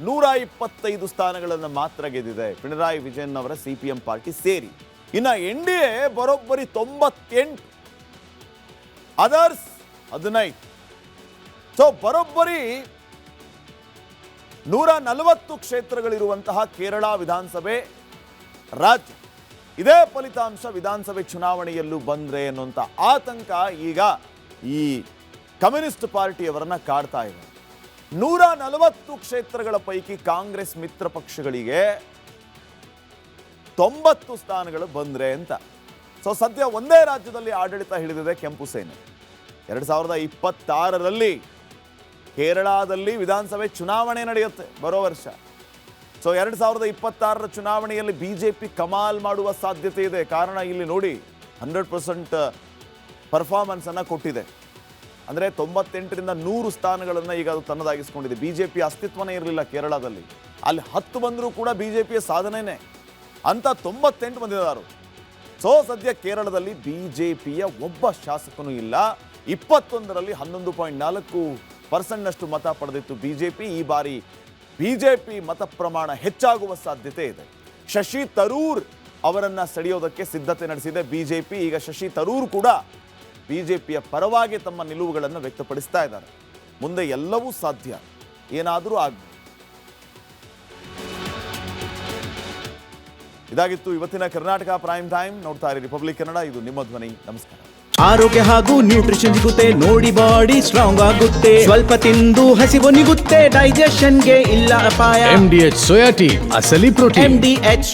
125 ಸ್ಥಾನಗಳನ್ನು ಮಾತ್ರ ಗೆದ್ದಿದೆ ಪಿಣರಾಯಿ ವಿಜಯನ್ ಅವರ CPM ಪಾರ್ಟಿ ಸೇರಿ. ಇನ್ನು NDA ಬರೋಬ್ಬರಿ 98, ಅದರ್ಸ್ 15. ಸೊ ಬರೋಬ್ಬರಿ 140 ಕ್ಷೇತ್ರಗಳಿರುವಂತಹ ಕೇರಳ ವಿಧಾನಸಭೆ ರಾಜ್ಯ. ಇದೇ ಫಲಿತಾಂಶ ವಿಧಾನಸಭೆ ಚುನಾವಣೆಯಲ್ಲೂ ಬಂದ್ರೆ ಅನ್ನುವಂಥ ಆತಂಕ ಈಗ ಈ ಕಮ್ಯುನಿಸ್ಟ್ ಪಾರ್ಟಿಯವರನ್ನ ಕಾಡ್ತಾ ಇದೆ. 140 ಕ್ಷೇತ್ರಗಳ ಪೈಕಿ ಕಾಂಗ್ರೆಸ್ ಮಿತ್ರ ಪಕ್ಷಗಳಿಗೆ 90 ಸ್ಥಾನಗಳು ಬಂದ್ರೆ ಅಂತ. ಸೊ ಸದ್ಯ ಒಂದೇ ರಾಜ್ಯದಲ್ಲಿ ಆಡಳಿತ ಹಿಡಿದಿದೆ ಕೆಂಪು ಸೇನೆ. 2026ರಲ್ಲಿ ಕೇರಳದಲ್ಲಿ ವಿಧಾನಸಭೆ ಚುನಾವಣೆ ನಡೆಯುತ್ತೆ ಬರೋ ವರ್ಷ. ಸೊ 2026ರ ಚುನಾವಣೆಯಲ್ಲಿ BJP ಕಮಾಲ್ ಮಾಡುವ ಸಾಧ್ಯತೆ ಇದೆ. ಕಾರಣ ಇಲ್ಲಿ ನೋಡಿ 100% ಪರ್ಫಾರ್ಮೆನ್ಸ್ ಅನ್ನ ಕೊಟ್ಟಿದೆ. ಅಂದರೆ 98ರಿಂದ 100 ಸ್ಥಾನಗಳನ್ನು ಈಗ ಅದು ತನ್ನದಾಗಿಸ್ಕೊಂಡಿದೆ. BJP ಅಸ್ತಿತ್ವನೇ ಇರಲಿಲ್ಲ ಕೇರಳದಲ್ಲಿ. ಅಲ್ಲಿ 10 ಬಂದರೂ ಕೂಡ BJPಯ ಸಾಧನೆನೇ ಅಂತ 98 ಬಂದಿದ್ದಾರೆ. ಸೊ ಸದ್ಯ ಕೇರಳದಲ್ಲಿ BJPಯ ಒಬ್ಬ ಶಾಸಕನೂ ಇಲ್ಲ. 21ರಲ್ಲಿ 11.4% ಮತ ಪಡೆದಿತ್ತು BJP. ಈ ಬಾರಿ BJP ಮತ ಪ್ರಮಾಣ ಹೆಚ್ಚಾಗುವ ಸಾಧ್ಯತೆ ಇದೆ. ಶಶಿ ತರೂರ್ ಅವರನ್ನ ಸೆಳೆಯೋದಕ್ಕೆ ಸಿದ್ಧತೆ ನಡೆಸಿದೆ BJP. ಈಗ ಶಶಿ ತರೂರ್ ಕೂಡ BJPಯ ಪರವಾಗಿ ತಮ್ಮ ನಿಲುವುಗಳನ್ನು ವ್ಯಕ್ತಪಡಿಸ್ತಾ ಇದ್ದಾರೆ. ಮುಂದೆ ಎಲ್ಲವೂ ಸಾಧ್ಯ, ಏನಾದರೂ ಆಗ್ಬೋದು. ಇದಾಗಿತ್ತು ಇವತ್ತಿನ ಕರ್ನಾಟಕ ಪ್ರೈಮ್ ಟೈಮ್. ನೋಡ್ತಾ ಇರಿ ರಿಪಬ್ಲಿಕ್ ಕನ್ನಡ, ಇದು ನಿಮ್ಮ ಧ್ವನಿ. ನಮಸ್ಕಾರ. ಆರೋಗ್ಯ ಹಾಗೂ ನ್ಯೂಟ್ರಿಷನ್ ಸಿಗುತ್ತೆ, ನೋಡಿ ಬಾಡಿ ಸ್ಟ್ರಾಂಗ್ ಆಗುತ್ತೆ, ಸ್ವಲ್ಪ ತಿಂದು ಹಸಿವು ನಿಗುತ್ತೆ, ಡೈಜೆಷನ್ಗೆ ಇಲ್ಲ ಅಪಾಯ. MDH ಸೋಯಾ ಟೀ, ಅಸಲಿ ಪ್ರೋಟೀನ್. MDH